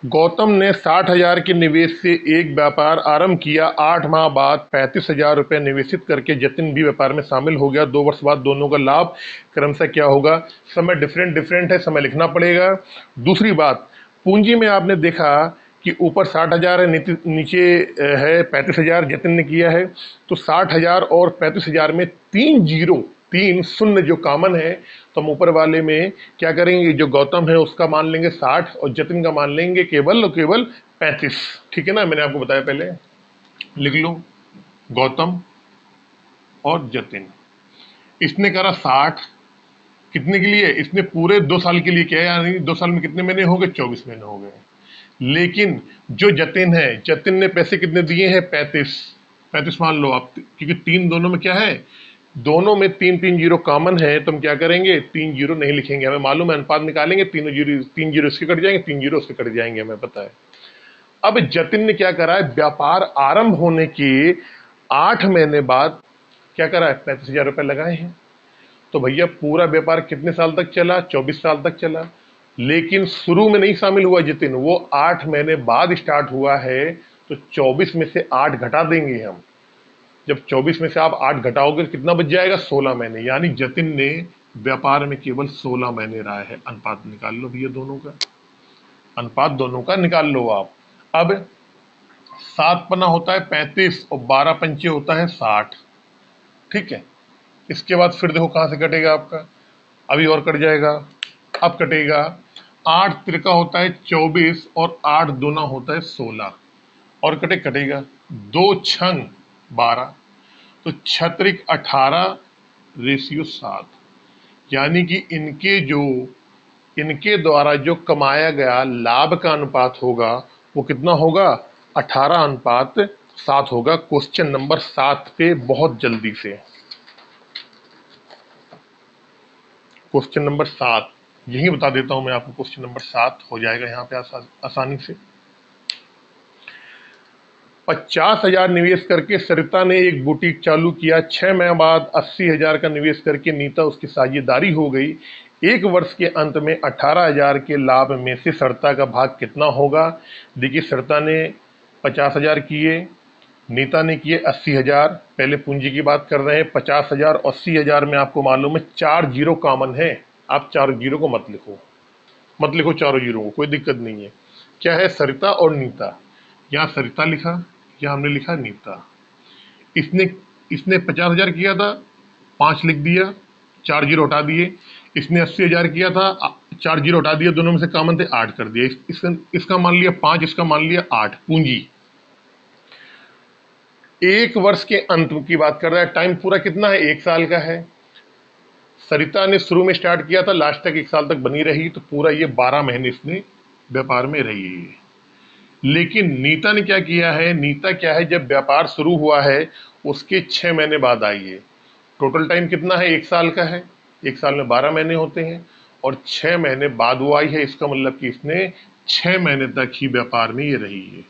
गौतम ने 60,000 के निवेश से एक व्यापार आरंभ किया। 8 माह बाद 35,000 रुपये निवेशित करके जतिन भी व्यापार में शामिल हो गया। 2 वर्ष बाद दोनों का लाभ क्रमशः क्या होगा? समय डिफरेंट है, समय लिखना पड़ेगा। दूसरी बात, पूंजी में आपने देखा कि ऊपर 60,000 है, नीचे है 35,000 जतिन ने किया है। तो 60,000 और 35,000 में 3 शून्य जो कॉमन है, तो हम ऊपर वाले में क्या करेंगे? जो गौतम है उसका मान लेंगे 60 और जतिन का मान लेंगे केवल और केवल 35। ठीक है ना, मैंने आपको बताया पहले। लिख लो, गौतम और जतिन। इसने करा 60, कितने के लिए? इसने पूरे 2 साल के लिए किया, यानी 2 साल में कितने महीने हो गए? 24 महीने हो गए। लेकिन जो जतिन है, जतिन ने पैसे कितने दिए हैं? 35 मान लो आप, क्योंकि 3 दोनों में क्या है? दोनों में 3 जीरो कॉमन है। तो हम क्या करेंगे? 3 जीरो नहीं लिखेंगे, हमें मालूम है अनुपात निकालेंगे, 3 जीरो इसके कट जाएंगे, 3 जीरो उसके कट जाएंगे, हमें पता है। अब जतिन ने क्या करा है? व्यापार आरंभ होने के 8 महीने बाद क्या करा है? 35,000 रुपये लगाए हैं। तो भैया पूरा व्यापार कितने साल तक चला? 24 साल तक चला। लेकिन शुरू में नहीं शामिल हुआ जतिन, वो 8 महीने बाद स्टार्ट हुआ है। तो 24 में से 8 घटा देंगे हम। जब 24 में से आप 8 घटाओगे तो कितना बच जाएगा? 16 महीने। यानी जतिन ने व्यापार में केवल 16 महीने रहा है। अनुपात निकाल लो भैया दोनों का, अनुपात दोनों का निकाल लो आप। अब 7 पन्ना होता है 35 और 12 पंचे होता है 60। ठीक है, इसके बाद फिर देखो कहां से कटेगा आपका, अभी और कट जाएगा। अब कटेगा 8 त्रिका होता है 24 और 8 दूना होता है 16, और कटेगा 2 छंग 12, तो छत्रिक 18 रेशियो 7। यानी कि इनके द्वारा जो कमाया गया लाभ का अनुपात होगा वो कितना होगा? 18:7 होगा। क्वेश्चन नंबर 7 पे बहुत जल्दी से, क्वेश्चन नंबर 7 यही बता देता हूं मैं आपको। क्वेश्चन नंबर 7 हो जाएगा यहाँ पे आसानी से। 50,000 निवेश करके सरिता ने एक बुटीक चालू किया। 6 माह बाद 80,000 का निवेश करके नीता उसकी साझेदारी हो गई। एक वर्ष के अंत में 18,000 के लाभ में से सरिता का भाग कितना होगा? देखिए, सरिता ने 50,000 किए, नीता ने किए 80,000। पहले पूंजी की बात कर रहे हैं। 50,000 80,000 में आपको मालूम है 4 जीरो कॉमन है। आप 4 जीरो को मत लिखो, मत लिखो चारों जीरो को, कोई दिक्कत नहीं है। क्या है? सरिता और नीता। यहाँ सरिता लिखा, यहाँ हमने लिखा नीता। इसने इसने 50,000 किया था, 5 लिख दिया, 4 जीरो हटा दिए। इसने 80,000 किया था, 4 जीरो हटा दिया, दोनों में से कॉमन थे, 8 कर दिया। इसका मान लिया 5, इसका मान लिया 8। पूंजी एक वर्ष के अंत की बात कर रहा है। टाइम पूरा कितना है? 1 साल का है। सरिता ने शुरू में स्टार्ट किया था, लास्ट तक 1 साल तक बनी रही, तो पूरा ये 12 महीने इसने व्यापार में रही है। लेकिन नीता ने क्या किया है? नीता क्या है, जब व्यापार शुरू हुआ है उसके 6 महीने बाद आई है। टोटल टाइम कितना है? 1 साल का है। 1 साल में 12 महीने होते हैं और 6 महीने बाद वो आई है। इसका मतलब कि इसने 6 महीने तक ही व्यापार में ये रही है।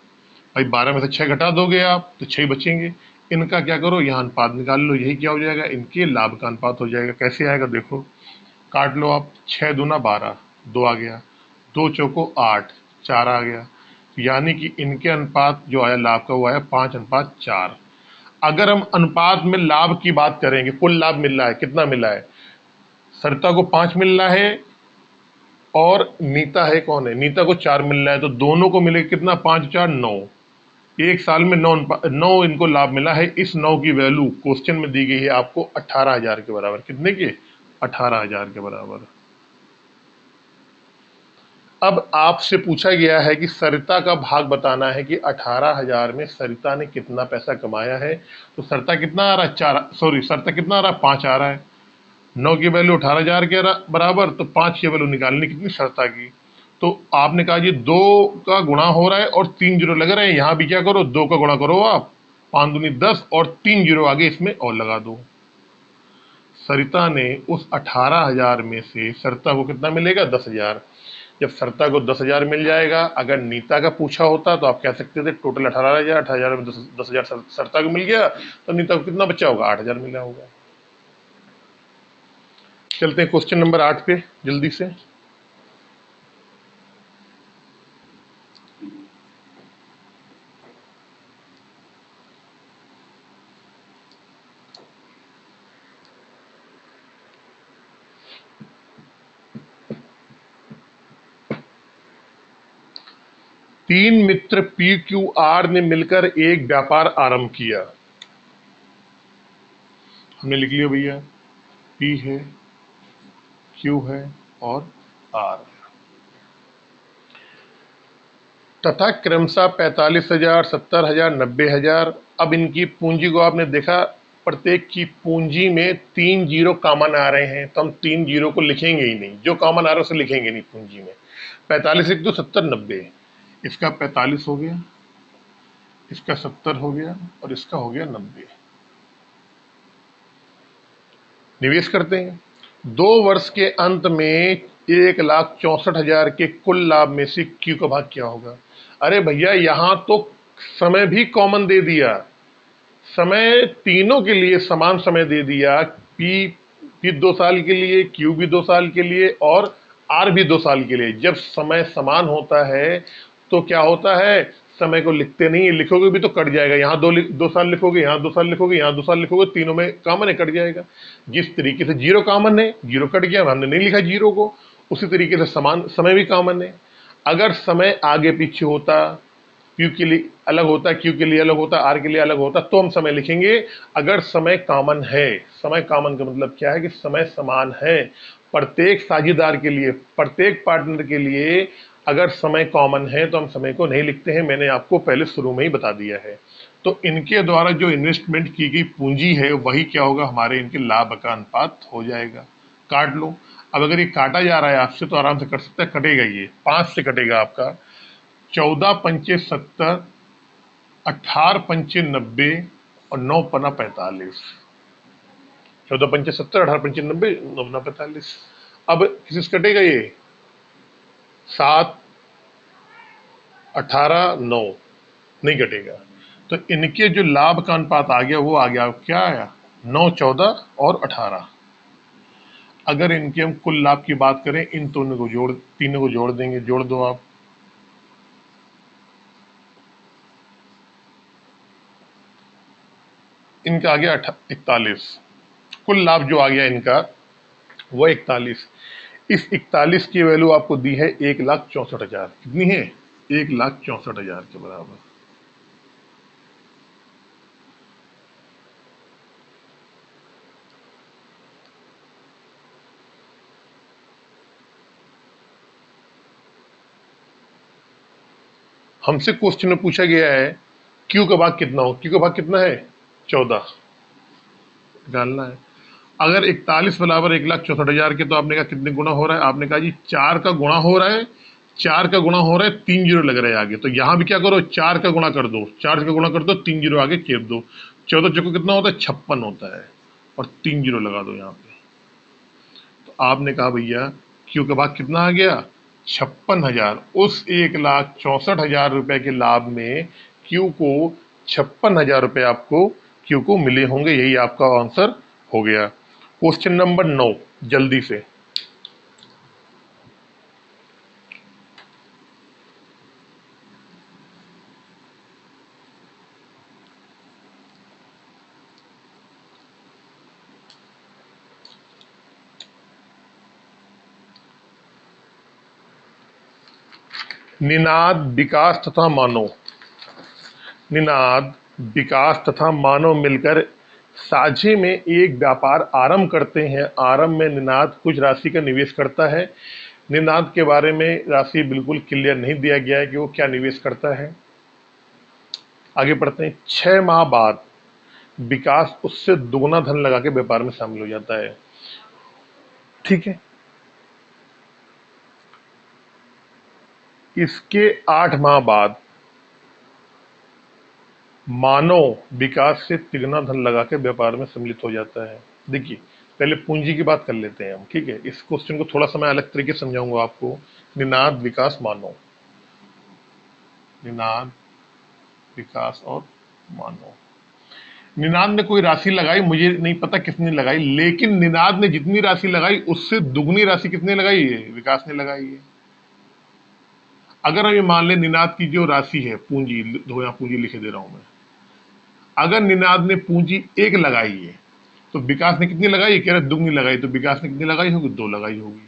भाई 12 में से 6 घटा दोगे आप तो 6 बचेंगे। इनका क्या करो, यहाँ अनुपात निकाल लो, यही क्या हो जाएगा? इनके लाभ का अनुपात हो जाएगा। कैसे आएगा? देखो, काट लो आप। 6 दूना 12, 2 आ गया, 2 चौको 8, 4 आ गया। यानी कि इनके अनुपात जो आया लाभ का वो आया 5:4। अगर हम अनुपात में लाभ की बात करेंगे, कुल लाभ मिल रहा है, कितना मिला है? सरिता को 5 मिल रहा है और नीता है, कौन है? नीता को 4 मिल रहा है, तो दोनों को मिले कितना? 5 4 9। एक साल में 9 इनको लाभ मिला है। इस 9 की वैल्यू क्वेश्चन में दी गई है आपको 18,000 के बराबर। कितने के? 18,000 के बराबर। अब आपसे पूछा गया है कि सरिता का भाग बताना है कि 18,000 में सरिता ने कितना पैसा कमाया है। तो सरिता कितना आ रहा है? सरिता कितना आ रहा है? 5 आ रहा है। 9 की वैल्यू 18,000 के बराबर, तो 5 की वैल्यू निकालनी कितनी? सरिता की। तो आपने कहा जी 2 का गुणा हो रहा है और 3 जीरो लग रहे हैं। यहाँ भी क्या करो, 2 का गुणा करो आप, 5 दूनी 10 और 3 जीरो आगे इसमें और लगा दो। सरिता ने उस 18,000 में से सरिता को कितना मिलेगा? 10,000। जब सरिता को 10,000 मिल जाएगा, अगर नीता का पूछा होता तो आप कह सकते थे टोटल 18,000, 18,000 में 10,000 सरिता को मिल गया, तो नीता को कितना बचा होगा? 8,000 मिला होगा। चलते हैं क्वेश्चन नंबर 8 पे जल्दी से। तीन मित्र पी क्यू आर ने मिलकर एक व्यापार आरंभ किया। हमने लिख लिया भैया, पी है, क्यू है और आर, तथा क्रमशः 45,000, 70,000, 90,000। अब इनकी पूंजी को आपने देखा, प्रत्येक की पूंजी में 3 जीरो कॉमन आ रहे हैं, तो हम 3 जीरो को लिखेंगे ही नहीं, जो कॉमन आ रहा है उसे लिखेंगे नहीं पूंजी में। 45 लिख दो, 70 90, इसका 45 हो गया, इसका 70 हो गया और इसका हो गया 90। निवेश करते हैं। 2 वर्ष के अंत में 1,64,000 के कुल लाभ में से क्यू का भाग क्या होगा? अरे भैया, यहां तो समय भी कॉमन दे दिया, समय तीनों के लिए समान समय दे दिया। पी भी 2 साल के लिए, क्यू भी 2 साल के लिए और आर भी 2 साल के लिए। जब समय समान होता है तो क्या होता है, समय को लिखते नहीं है, लिखोगे भी तो कट जाएगा। यहाँ 2 साल लिखोगे, यहाँ 2 साल लिखोगे, यहाँ 2 साल लिखोगे, तीनों में कॉमन है, कट जाएगा। जिस तरीके से जीरो कॉमन है, जीरो कट गया, हमने नहीं लिखा जीरो को, उसी तरीके से समान समय भी कॉमन है। अगर समय आगे पीछे होता, क्यू के लिए अलग होता, क्यू के लिए अलग होता, आर के लिए अलग होता, तो हम समय लिखेंगे। अगर समय कॉमन है, समय कॉमन का मतलब क्या है कि समय समान है, प्रत्येक साझेदार के लिए, प्रत्येक पार्टनर के लिए अगर समय कॉमन है तो हम समय को नहीं लिखते हैं। मैंने आपको पहले शुरू में ही बता दिया है। तो इनके द्वारा जो इन्वेस्टमेंट की गई पूंजी है वही क्या होगा, हमारे इनके लाभ का अनुपात हो जाएगा। काट लो। अब अगर ये काटा जा रहा है आपसे तो आराम से कर सकते हैं, कटेगा, ये 5 से कटेगा आपका। 14 पंचे 70, 18 पंचे 90 और 9 पना 45। 14 पंचे 70, 18 पंचे 90, 9 पना 45। अब किसी से कटेगा ये? 7, 18, 9 नहीं कटेगा। तो इनके जो लाभ का अनुपात आ गया वो आ गया, क्या आया, 9, 14 और 18। अगर इनके हम कुल लाभ की बात करें, इन तीनों को जोड़ देंगे, जोड़ दो आप, इनका आ गया 41। कुल लाभ जो आ गया इनका वो 41। इस 41 की वैल्यू आपको दी है 1,64,000। कितनी है? 1,64,000 के बराबर। हमसे क्वेश्चन में पूछा गया है क्यू का भाग कितना हो। क्यू का भाग कितना है? 14 डालना है। अगर 41 बराबर 1,64,000 के, तो आपने कहा कितने गुना हो रहा है? आपने कहा जी 4 का गुणा हो रहा है। 4 का गुणा हो रहा है, 3 जीरो लग रहे हैं आगे, तो यहां भी क्या करो, 4 का गुणा कर दो, 4 का गुणा कर दो, 3 जीरो आगे केप दो। 14 चौको कितना होता है? 56 होता है, और 3 जीरो लगा दो यहाँ पे। तो आपने कहा भैया क्यू का भाग कितना आ गया? 56,000। उस 1,64,000 रुपए के लाभ में क्यू को 56,000 रुपए आपको क्यू को मिले होंगे। यही आपका आंसर हो गया। क्वेश्चन नंबर 9 जल्दी से। निनाद, विकास तथा मानव। निनाद, विकास तथा मानव मिलकर साझे में एक व्यापार आरंभ करते हैं। आरंभ में निनाद कुछ राशि का निवेश करता है। निनाद के बारे में राशि बिल्कुल क्लियर नहीं दिया गया है कि वो क्या निवेश करता है। आगे बढ़ते हैं। 6 माह बाद विकास उससे दोगुना धन लगा के व्यापार में शामिल हो जाता है। ठीक है। इसके 8 माह बाद मानव विकास से तिगुना धन लगा के व्यापार में सम्मिलित हो जाता है। देखिए पहले पूंजी की बात कर लेते हैं हम, ठीक है। इस क्वेश्चन को थोड़ा सा मैं अलग तरीके से समझाऊंगा आपको। निनाद, विकास, मानव। निनाद, विकास और मानव। निनाद ने कोई राशि लगाई, मुझे नहीं पता कितनी लगाई, लेकिन निनाद ने जितनी राशि लगाई उससे दुगनी राशि कितने लगाई है? विकास ने लगाई है। अगर हम ये मान लें निनाद की जो राशि है, पूंजी दो, यहाँ पूंजी लिखे दे रहा हूं मैं। अगर निनाद ने पूंजी 1 लगाई है तो विकास ने कितनी लगाई? कह रहे दुगनी लगाई, तो विकास ने कितनी लगाई होगी? 2 लगाई होगी।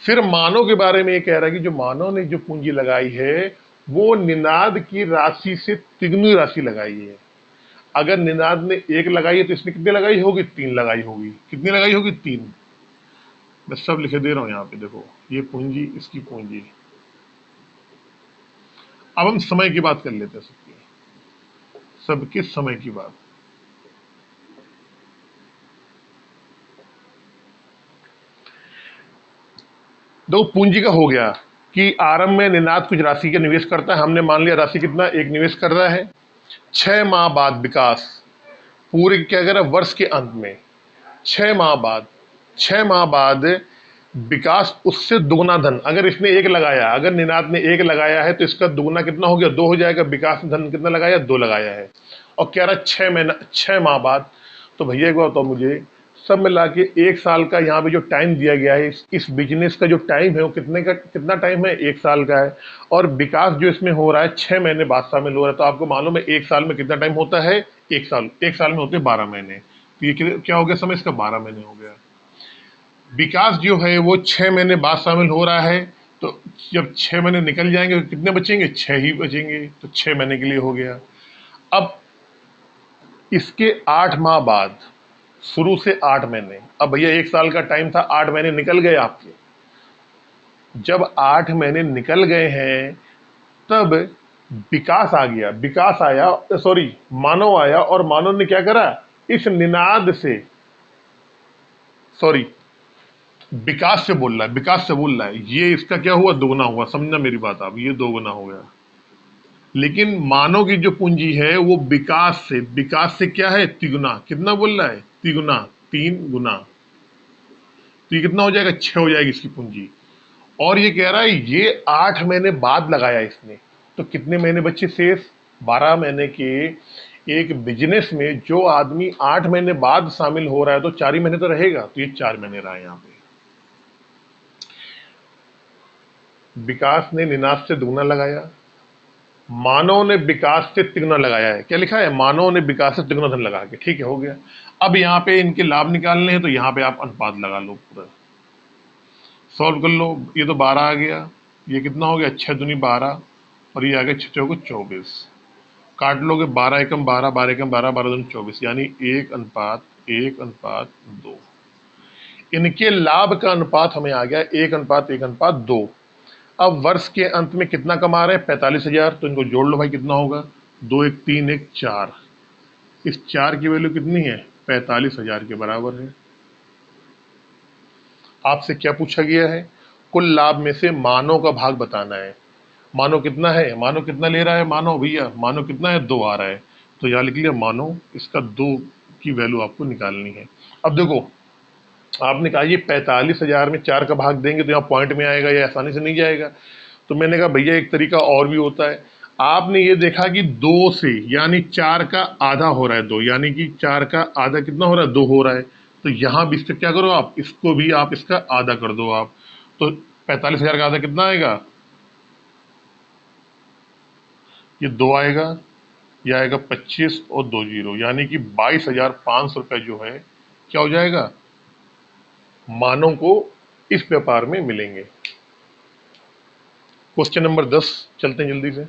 फिर मानव के बारे में ये कह रहा है कि जो मानव ने जो पूंजी लगाई है वो निनाद की राशि से तिगुनी राशि लगाई है। अगर निनाद ने 1 लगाई है तो इसने कितनी लगाई होगी? 3 लगाई होगी। कितनी लगाई होगी? 3। मैं सब लिखे दे रहा हूं यहाँ पे, देखो ये पूंजी, इसकी पूंजी। अब हम समय की बात कर लेते हैं, सबके समय की बात। दो पूंजी का हो गया कि आरंभ में निनाद कुछ राशि का निवेश करता है। हमने मान लिया राशि कितना? 1 निवेश कर रहा है। 6 माह बाद विकास, पूरे क्या कर रहा है? वर्ष के अंत में 6 माह बाद, 6 माह बाद विकास उससे दुगुना धन, अगर इसने 1 लगाया, अगर निनाद ने 1 लगाया है तो इसका दुगुना कितना हो गया? 2 हो जाएगा। विकास ने धन कितना लगाया? 2 लगाया है। और कह रहा है 6 माह बाद। तो भैया एक बात बताओ मुझे, सब मिला के 1 साल का यहाँ पे जो टाइम दिया गया है, इस बिजनेस का जो टाइम है वो कितना टाइम है? 1 साल का है। और विकास जो इसमें हो रहा है 6 महीने बाद शामिल हो रहा है। तो आपको मालूम है 1 साल में कितना टाइम होता है? 1 साल। 1 साल में होते हैं 12 महीने। तो ये क्या हो गया समय इसका? 12 महीने हो गया। विकास जो है वो 6 महीने बाद शामिल हो रहा है। तो जब 6 महीने निकल जाएंगे तो कितने बचेंगे? 6 ही बचेंगे। तो 6 महीने के लिए हो गया। अब इसके 8 माह बाद, शुरू से 8 महीने, अब भैया 1 साल का टाइम था, 8 महीने निकल गए आपके। जब 8 महीने निकल गए हैं तब विकास आ गया, विकास आया, सॉरी मानव आया, और मानव ने क्या करा? इस निनाद से, सॉरी विकास से बोल रहा है, विकास से बोल रहा है, ये इसका क्या हुआ? दोगुना हुआ। समझना मेरी बात आप, ये दोगुना हो गया। लेकिन मानव की जो पूंजी है वो विकास से क्या है? तिगुना। कितना बोल रहा है? तिगुना, 3 गुना। तो ये कितना हो जाएगा? 6 हो जाएगी इसकी पूंजी। और ये कह रहा है ये 8 महीने बाद लगाया इसने, तो कितने महीने बचे शेष? 12 महीने के एक बिजनेस में जो आदमी 8 महीने बाद शामिल हो रहा है तो 4 ही महीने तो रहेगा, तो ये 4 महीने रहा है यहाँ पे। विकास ने निनाश से दुगना लगाया, मानव ने विकास से तिगुना लगाया है। क्या लिखा है? मानव ने विकास से तिगुना धन लगा के, ठीक है, हो गया। अब यहाँ पे इनके लाभ निकालने हैं तो यहाँ पे आप अनुपात लगा लो, पूरा सॉल्व कर लो। ये तो 12 आ गया, ये कितना हो गया? 6 दूनी 12 और ये आ गया 6 चौके 24। काट लोगे 12 एकम 12, 12 एकम 12, 12 दूनी 24, यानी 1:1:2। इनके लाभ का अनुपात हमें आ गया 1:1:2। अब वर्ष के अंत में कितना कमा रहे हैं? 45,000। तो इनको जोड़ लो भाई, कितना होगा? 2 1 3 1 4। इस 4 की वैल्यू कितनी है? 45,000 के बराबर है। आपसे क्या पूछा गया है? कुल लाभ में से मानव का भाग बताना है। मानव कितना है? मानव कितना ले रहा है? मानव भैया, मानव कितना है? 2 आ रहा है, तो यहाँ लिख लिया मानव, इसका 2 की वैल्यू आपको निकालनी है। अब देखो, आपने कहा ये 45,000 में 4 का भाग देंगे तो यहाँ पॉइंट में आएगा, या आसानी से नहीं जाएगा। तो मैंने कहा भैया एक तरीका और भी होता है। आपने ये देखा कि 2 से यानी 4 का आधा हो रहा है 2, यानी कि 4 का आधा कितना हो रहा है? 2 हो रहा है। तो यहाँ भी इससे क्या करो आप, इसको भी आप इसका आधा कर दो आप, तो 45,000 का आधा कितना आएगा? ये 2 आएगा, ये आएगा 25 और 2 जीरो, यानी कि 22,500 रुपये जो है क्या हो जाएगा? मानव को इस व्यापार में मिलेंगे। क्वेश्चन नंबर 10 चलते हैं जल्दी से।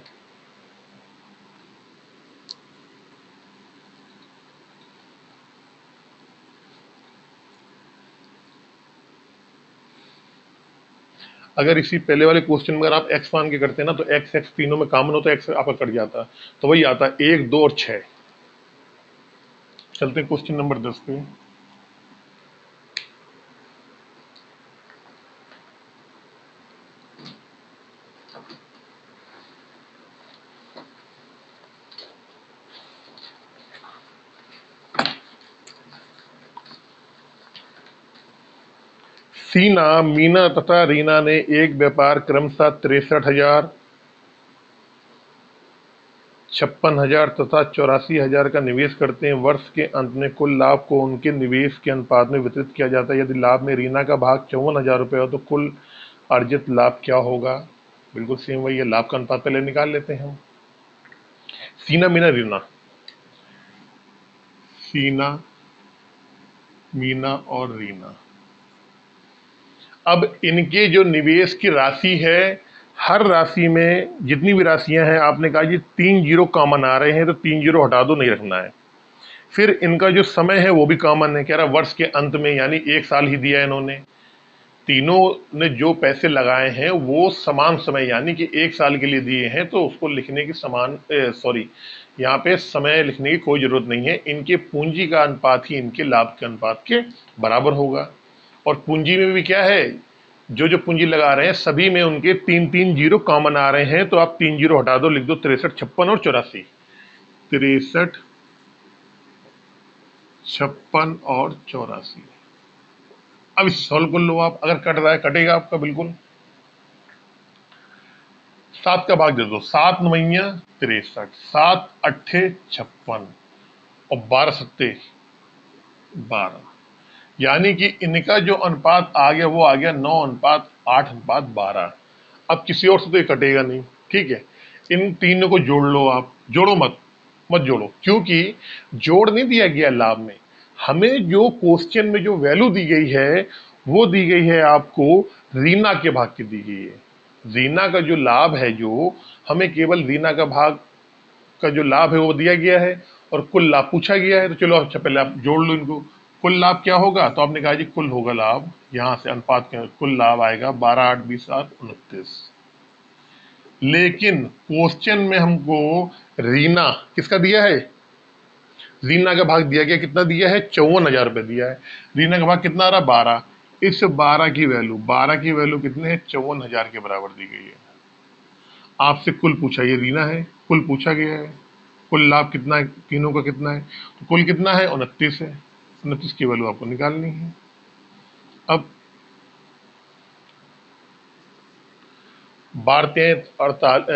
अगर इसी पहले वाले क्वेश्चन में अगर आप एक्स मान के करते हैं ना, तो एक्स एक्स तीनों में कॉमन होता है, एक्स आपका कट जाता, तो वही आता 1 2 और 6। चलते हैं क्वेश्चन नंबर 10 पे। सीना, मीना तथा रीना ने एक व्यापार क्रमशः 63,000, 56,000 तथा 84,000 का निवेश करते हैं। वर्ष के अंत में कुल लाभ को उनके निवेश के अनुपात में वितरित किया जाता है। यदि लाभ में रीना का भाग 54,000 रुपये हो तो कुल अर्जित लाभ क्या होगा? बिल्कुल सेम वही है, लाभ का अनुपात पहले निकाल लेते हैं हम। सीना, मीना, रीना, सीना, मीना और रीना, अब इनके जो निवेश की राशि है, हर राशि में जितनी भी राशियां हैं, आपने कहा ये 3 जीरो कॉमन आ रहे हैं, तो 3 जीरो हटा दो, नहीं रखना है। फिर इनका जो समय है वो भी कॉमन है, कह रहा वर्ष के अंत में, यानी 1 साल ही दिया है इन्होंने। तीनों ने जो पैसे लगाए हैं वो समान समय यानी कि 1 साल के लिए दिए हैं, तो उसको लिखने की यहाँ पे समय लिखने की कोई जरूरत नहीं है। इनके पूंजी का अनुपात ही इनके लाभ के अनुपात के बराबर होगा। और पूंजी में भी क्या है, जो जो पूंजी लगा रहे हैं सभी में उनके 3 जीरो कॉमन आ रहे हैं, तो आप 3 जीरो हटा दो, लिख दो 63, 56 और 84। 63, 56 और 84। अब इस सॉल्व कर लो आप, अगर कट रहा है कटेगा आपका बिल्कुल। 7 का भाग दे दो, 7 9 63, 7 8 56 और 12 सत्ते 12, यानी कि इनका जो अनुपात आ गया वो आ गया 9:8:12। अब किसी और से तो ये कटेगा नहीं, ठीक है। इन तीनों को जोड़ लो आप, जोड़ो मत, मत जोड़ो, क्योंकि जोड़ नहीं दिया गया लाभ में। हमें जो क्वेश्चन में जो वैल्यू दी गई है वो दी गई है आपको रीना के भाग की दी गई है। रीना का जो लाभ है, जो हमें केवल रीना का भाग का जो लाभ है वो दिया गया है, और कुल लाभ पूछा गया है। तो चलो अच्छा पहले आप जोड़ लो इनको। कुल लाभ क्या होगा? तो आपने कहा जी कुल होगा लाभ, यहां से अनुपात के कुल लाभ आएगा 12 8 20 8 29। लेकिन क्वेश्चन में हमको रीना किसका दिया है? रीना का भाग दिया गया, कितना दिया है? 54,000 रुपये दिया है। रीना का भाग कितना आ रहा? 12। इस 12 की वैल्यू कितने है? 54,000 के बराबर दी गई है। आपसे कुल पूछा, ये रीना है, कुल पूछा गया है। कुल लाभ कितना है? तीनों का कितना है? तो कुल कितना है? 29 है। 29 की वैल्यू आपको निकालनी है। अब बारह अड़तालीस,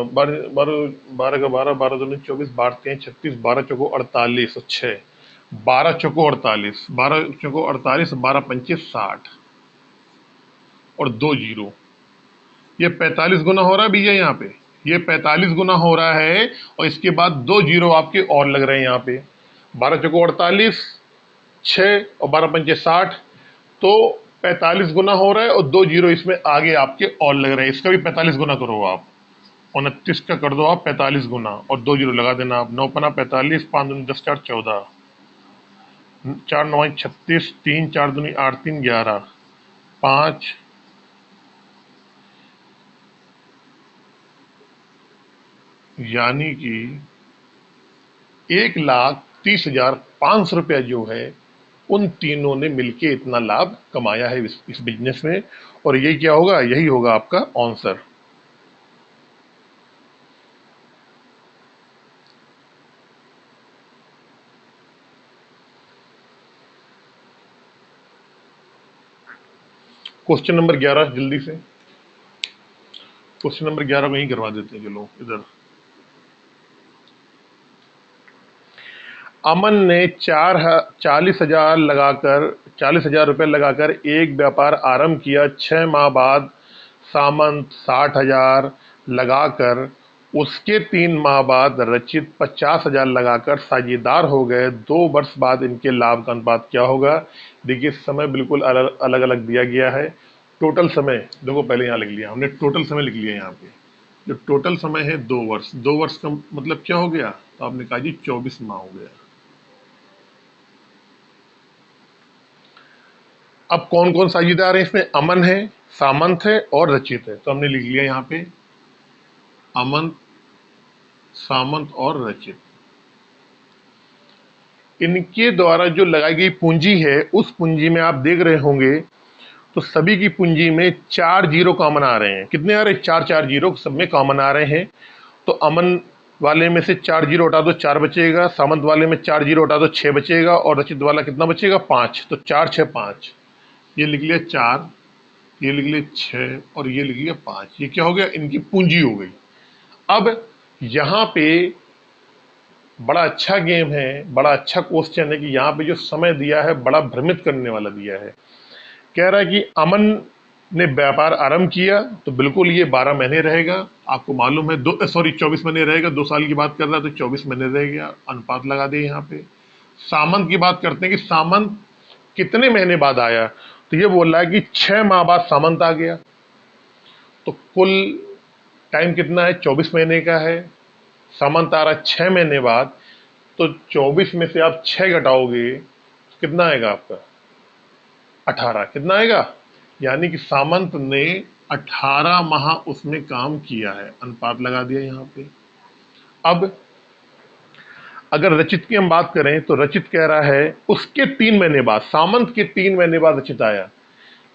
बारह बारह बारह का बारह, बारह दूनी 24, बारह 36, 12 चौको 48 और 6, 12 चौको 48, 12 चौको 48, 12 पंचे 60 और 2 जीरो, ये 45 गुना हो रहा है भैया यहाँ पे, ये 45 गुना हो रहा है। और इसके बाद 2 जीरो आपके और लग रहे हैं यहाँ पे, 12 चौको 48, 6 और 12 पंचे 60, तो 45 गुना हो रहा है और 2 जीरो इसमें आगे आपके और लग रहे हैं। इसका भी 45 गुना करो आप, 29 का कर दो आप 45 गुना और 2 जीरो लगा देना आप। 9 पना 45, 5 दूनी 10, 4 14, 4 9 36, 3 4 दूनी 8, 3 11, 5 यानी कि 1,30,500 रुपया जो है उन तीनों ने मिलके इतना लाभ कमाया है इस बिजनेस में। और ये क्या होगा, यही होगा आपका आंसर। क्वेश्चन नंबर 11 जल्दी से, क्वेश्चन नंबर 11 वहीं करवा देते हैं। चलो इधर, अमन ने 40,000 रुपए लगाकर एक व्यापार आरंभ किया। 6 माह बाद सामंत 60,000 लगाकर, उसके 3 माह बाद रचित 50,000 लगाकर साझेदार हो गए। 2 वर्ष बाद इनके लाभ का अनुपात क्या होगा। देखिए समय बिल्कुल अलग अलग दिया गया है। टोटल समय देखो, पहले यहाँ लिख लिया हमने, टोटल समय लिख लिया यहाँ पे। जो टोटल समय है 2 वर्ष, 2 वर्ष का मतलब क्या हो गया, तो आपने कहा जी 24 माह हो गया। अब कौन कौन साझेदार है इसमें, अमन है, सामंत है और रचित है। तो हमने लिख लिया यहाँ पे अमन, सामंत और रचित। इनके द्वारा जो लगाई गई पूंजी है, उस पूंजी में आप देख रहे होंगे तो सभी की पूंजी में 4 जीरो कॉमन आ रहे हैं। कितने आ रहे हैं, 4 4 जीरो सब में कॉमन आ रहे हैं। तो अमन वाले में से 4 जीरो हटा दो 4 बचेगा, सामंत वाले में 4 जीरो हटा दो 6 बचेगा, और रचित वाला कितना बचेगा 5। तो 4 6 5, ये लिख लिया 4, ये लिख लिया 6 और ये लिख लिया 5। ये क्या हो गया, इनकी पूंजी हो गई। अब यहाँ पे बड़ा अच्छा गेम है, बड़ा अच्छा क्वेश्चन है कि यहाँ पे जो समय दिया है बड़ा भ्रमित करने वाला दिया है। कह रहा है कि अमन ने व्यापार आरंभ किया, तो बिल्कुल ये 12 महीने रहेगा। आपको मालूम है 24 महीने रहेगा, 2 साल की बात कर रहा है तो 24 महीने रह गया, अनुपात लगा दिए यहाँ पे। सामंत की बात करते हैं कि सामंत कितने महीने बाद आया, तो ये बोल रहा है कि 6 माह बाद सामंत आ गया। तो कुल टाइम कितना है, 24 महीने का है। सामंत आ रहा है 6 महीने बाद, तो 24 में से आप 6 घटाओगे तो कितना आएगा आपका, 18। कितना आएगा, यानी कि सामंत ने 18 माह उसमें काम किया है। अनुपात लगा दिया यहाँ पे। अब अगर रचित की हम बात करें तो रचित कह रहा है उसके 3 महीने बाद, सामंत के 3 महीने बाद रचित आया।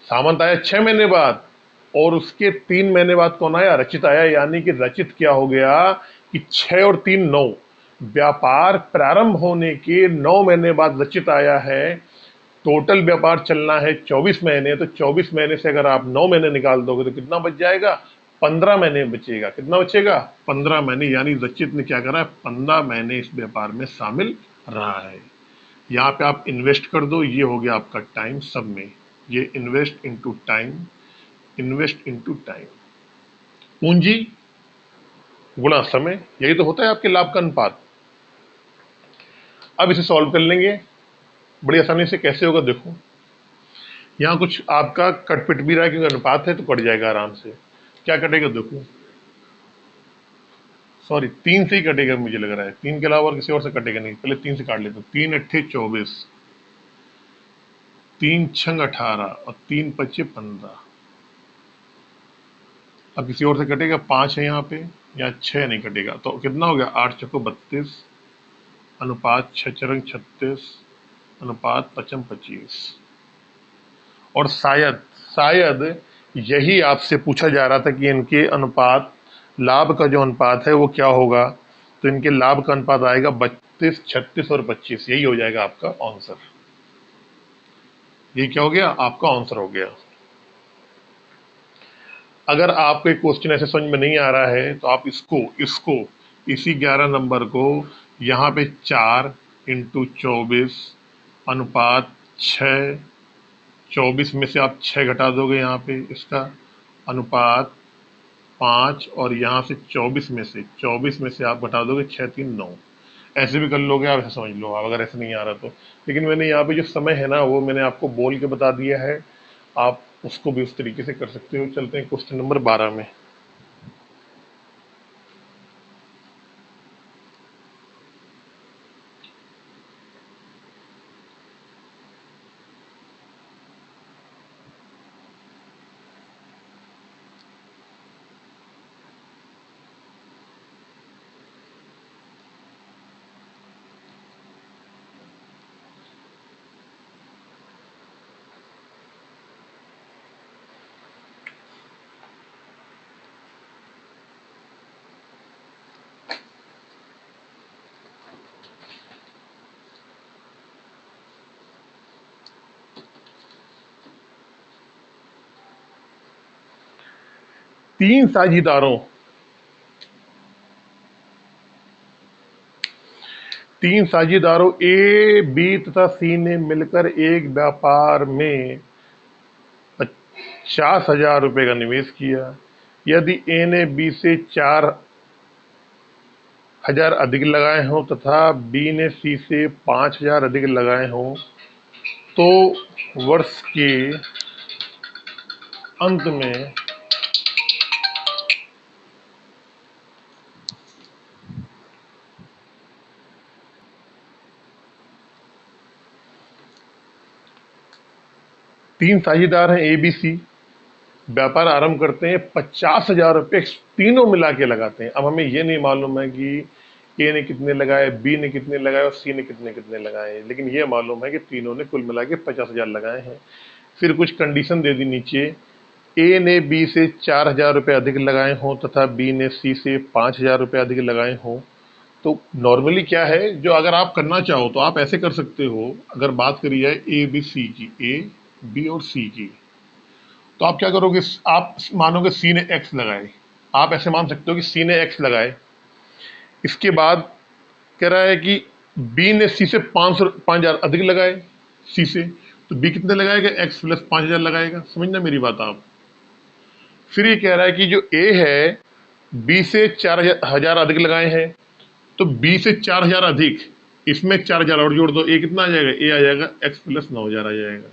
सामंत आया 6 महीने बाद और उसके 3 महीने बाद कौन आया, रचित आया। यानी कि रचित क्या हो गया कि 6 और 3 9, व्यापार प्रारंभ होने के 9 महीने बाद रचित आया है। टोटल व्यापार चलना है 24 महीने, तो 24 महीने से अगर आप 9 महीने निकाल दोगे तो कितना बच जाएगा, 15 महीने बचेगा। कितना बचेगा, 15 महीने। यानी रचित ने क्या करा है, 15 महीने इस व्यापार में शामिल रहा है। यहाँ पे आप इन्वेस्ट कर दो, ये हो गया आपका टाइम सब में। ये invest into time, invest into time, पूंजी गुणा समय, यही तो होता है आपके लाभ का अनुपात। अब इसे सॉल्व कर लेंगे बड़ी आसानी से। कैसे होगा देखो, यहाँ कुछ आपका कटपिट भी रहा है क्योंकि अनुपात है तो कट जाएगा आराम से। क्या कटेगा देखो, सॉरी 3 से ही कटेगा मुझे लग रहा है, 3 के अलावा और किसी और से कटेगा नहीं। पहले 3 से काट लेते हैं। 3 अट्ठे 24, 3 छंग 18 और 3 पच्चे 15। अब किसी और से कटेगा, 5 है यहाँ पे, या 6 नहीं कटेगा। तो कितना हो गया, 8 चौको 32, अनुपात 6 चरंग 36, अनुपात 55 25। और शायद शायद यही आपसे पूछा जा रहा था कि इनके अनुपात, लाभ का जो अनुपात है वो क्या होगा। तो इनके लाभ का अनुपात आएगा 32, 36 और 25। यही हो जाएगा आपका आंसर। ये क्या हो गया, आपका आंसर हो गया। अगर आपको एक क्वेश्चन ऐसे समझ में नहीं आ रहा है तो आप इसको इसको इसी 11 नंबर को यहाँ पे 4 × 24 अनुपात 6, 24 में से आप 6 घटा दोगे यहाँ पे इसका अनुपात 5, और यहाँ से 24 में से आप घटा दोगे 6 3 9। ऐसे भी कर लोगे आप, ऐसे समझ लो आप, अगर ऐसे नहीं आ रहा तो। लेकिन मैंने यहाँ पे जो समय है ना वो मैंने आपको बोल के बता दिया है, आप उसको भी उस तरीके से कर सकते हो। चलते हैं क्वेश्चन नंबर 12 में। तीन साझेदारों ए, बी तथा सी ने मिलकर एक व्यापार में 50,000 रुपए का निवेश किया। यदि ए ने बी से 4,000 अधिक लगाए हों तथा बी ने सी से 5,000 अधिक लगाए हों तो वर्ष के अंत में तीन साझेदार हैं ए बी सी, व्यापार आरंभ करते हैं, 50,000 रुपये तीनों मिला के लगाते हैं। अब हमें ये नहीं मालूम है कि ए ने कितने लगाए, बी ने कितने लगाए और सी ने कितने कितने लगाए, लेकिन ये मालूम है कि तीनों ने कुल मिला के 50,000 लगाए हैं। फिर कुछ कंडीशन दे दी नीचे, ए ने बी से 4,000 रुपये अधिक लगाए हों तथा बी ने सी से 5,000 रुपये अधिक लगाए हों। तो नॉर्मली क्या है, जो अगर आप करना चाहो तो आप ऐसे कर सकते हो। अगर बात करी जाए ए बी सी की, ए बी और सी की, तो आप क्या करोगे, आप मानोगे सी ने एक्स लगाए, आप ऐसे मान सकते हो कि सी ने एक्स लगाए। इसके बाद कह रहा है कि बी ने सी से 5,000 अधिक लगाए सी से, तो बी कितने लगाएगा, एक्स प्लस 5,000 लगाएगा। समझना मेरी बात आप। फिर ये कह रहा है कि जो ए है बी से 4,000 अधिक लगाए हैं, तो बी से 4,000 अधिक, इसमें 4,000 और जोड़ दो, ए कितना आ जाएगा, ए आ जाएगा एक्स प्लस 9,000 आ जाएगा।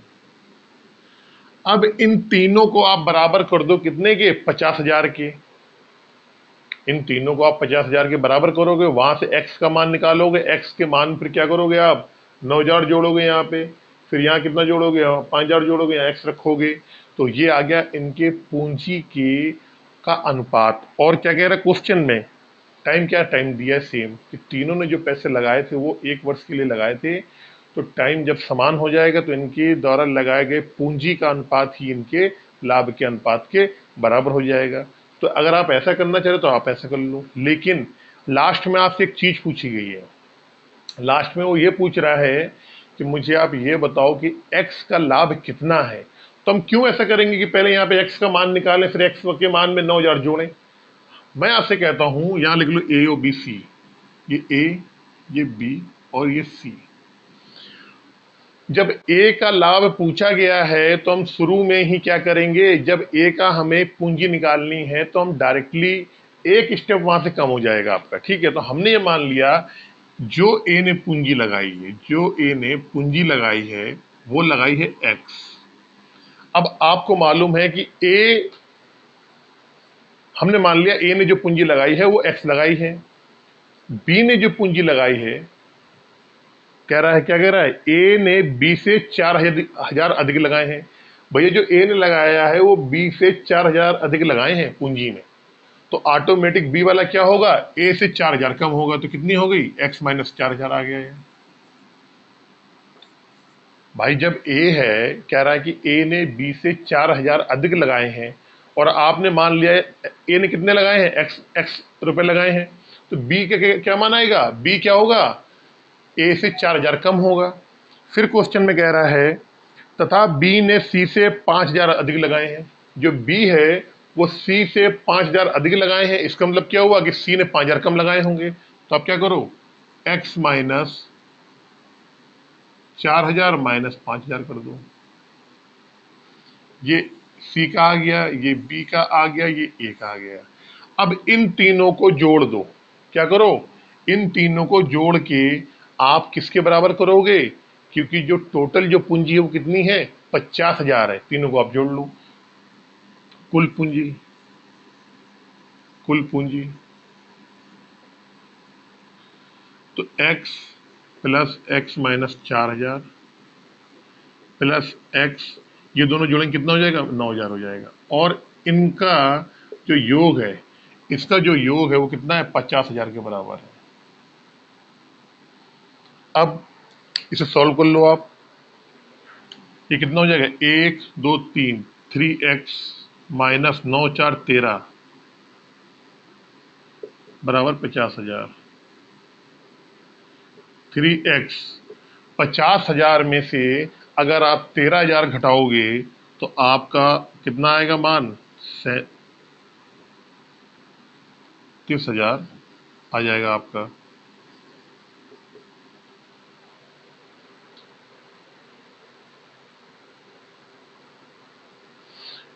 अब इन तीनों को आप बराबर कर दो कितने के, 50,000 के। इन तीनों को आप 50,000 के बराबर करोगे, वहां से x का मान निकालोगे, x के मान फिर क्या करोगे आप, 9,000 जोड़ोगे यहाँ पे, फिर यहाँ कितना जोड़ोगे, 5,000 जोड़ोगे, यहाँ x रखोगे, तो ये आ गया इनके पूंजी के का अनुपात। और क्या कह रहा है क्वेश्चन में, टाइम क्या टाइम दिया है सेम, कि तीनों ने जो पैसे लगाए थे वो 1 वर्ष के लिए लगाए थे, तो टाइम जब समान हो जाएगा तो इनके द्वारा लगाए गए पूंजी का अनुपात ही इनके लाभ के अनुपात के बराबर हो जाएगा। तो अगर आप ऐसा करना चाहते तो आप ऐसा कर लो, लेकिन लास्ट में आपसे एक चीज पूछी गई है। लास्ट में वो ये पूछ रहा है कि मुझे आप ये बताओ कि x का लाभ कितना है। तो हम क्यों ऐसा करेंगे कि पहले यहाँ पे x का मान निकालें, फिर x के मान में 9,000 जोड़ें। मैं आपसे कहता हूं यहां लिख लो ए और बी सी, ये ए, ये बी और ये सी। जब ए का लाभ पूछा गया है तो हम शुरू में ही क्या करेंगे, जब ए का हमें पूंजी निकालनी है तो हम डायरेक्टली एक स्टेप वहां से कम हो जाएगा आपका, ठीक है। तो हमने ये मान लिया जो ए ने पूंजी लगाई है, जो ए ने पूंजी लगाई है वो लगाई है एक्स। अब आपको मालूम है कि ए, हमने मान लिया ए ने जो पूंजी लगाई है वो एक्स लगाई है, बी ने जो पूंजी लगाई है, कह रहा है क्या कह रहा है, ए ने बी से 4,000 अधिक लगाए हैं। भैया जो ए ने लगाया है वो बी से 4,000 अधिक लगाए हैं पूंजी में, तो ऑटोमेटिक बी वाला क्या होगा, ए से 4,000 कम होगा, तो कितनी हो गई, एक्स माइनस 4,000 आ गया है। भाई जब ए है, कह रहा है कि ए ने बी से 4,000 अधिक लगाए हैं और आपने मान लिया ए ने कितने लगाए हैं, एक्स रुपए लगाए हैं, तो बी का क्या मान आएगा, बी क्या होगा, ए से 4,000 कम होगा। फिर क्वेश्चन में कह रहा है तथा बी ने सी से 5,000 अधिक लगाए हैं। जो बी है वो सी से 5,000 अधिक लगाए हैं, इसका मतलब क्या हुआ कि सी ने 5,000 कम लगाए होंगे। तो आप क्या करो, x माइनस 4,000 माइनस 5,000 कर दो। ये सी का आ गया, ये बी का आ गया, ये ए का आ गया। अब इन तीनों को जोड़ दो। क्या करो, इन तीनों को जोड़ के आप किसके बराबर करोगे, क्योंकि जो टोटल जो पूंजी है वो कितनी है, 50,000 है। तीनों को आप जोड़ लो, कुल पूंजी, कुल पूंजी। तो x plus x minus 4,000 plus x, ये दोनों जोड़ेंगे कितना हो जाएगा, 9,000 हो जाएगा। और इनका जो योग है, इसका जो योग है वो कितना है, 50,000 के बराबर है। अब इसे सॉल्व कर लो आप। ये कितना हो जाएगा, 1 2 3, 3x माइनस 9 4 13 बराबर 50,000। 3x 50,000 में से अगर आप 13,000 घटाओगे तो आपका कितना आएगा मान, 37,000 आ जाएगा आपका।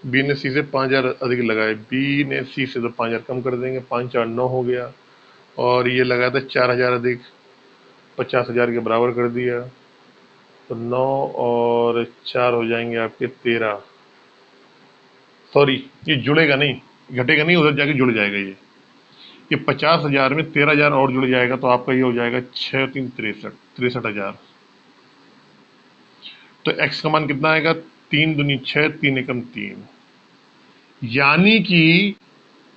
बी ने सी से 5,000 अधिक लगाए, बी ने सी से तो 5,000 कम कर देंगे, 5 4 9 हो गया। और ये लगाया था 4,000 अधिक, 50,000 के बराबर कर दिया। तो 9 और 4 हो जाएंगे आपके 13। सॉरी, ये जुड़ेगा नहीं, घटेगा नहीं, उधर जाके जुड़ जाएगा। ये 50,000 में 13,000 और जुड़ जाएगा तो आपका ये हो जाएगा 6 3 63, 63,000। तो x का मान कितना आएगा, 3 दूनी 6, 3 एकम 3। यानी कि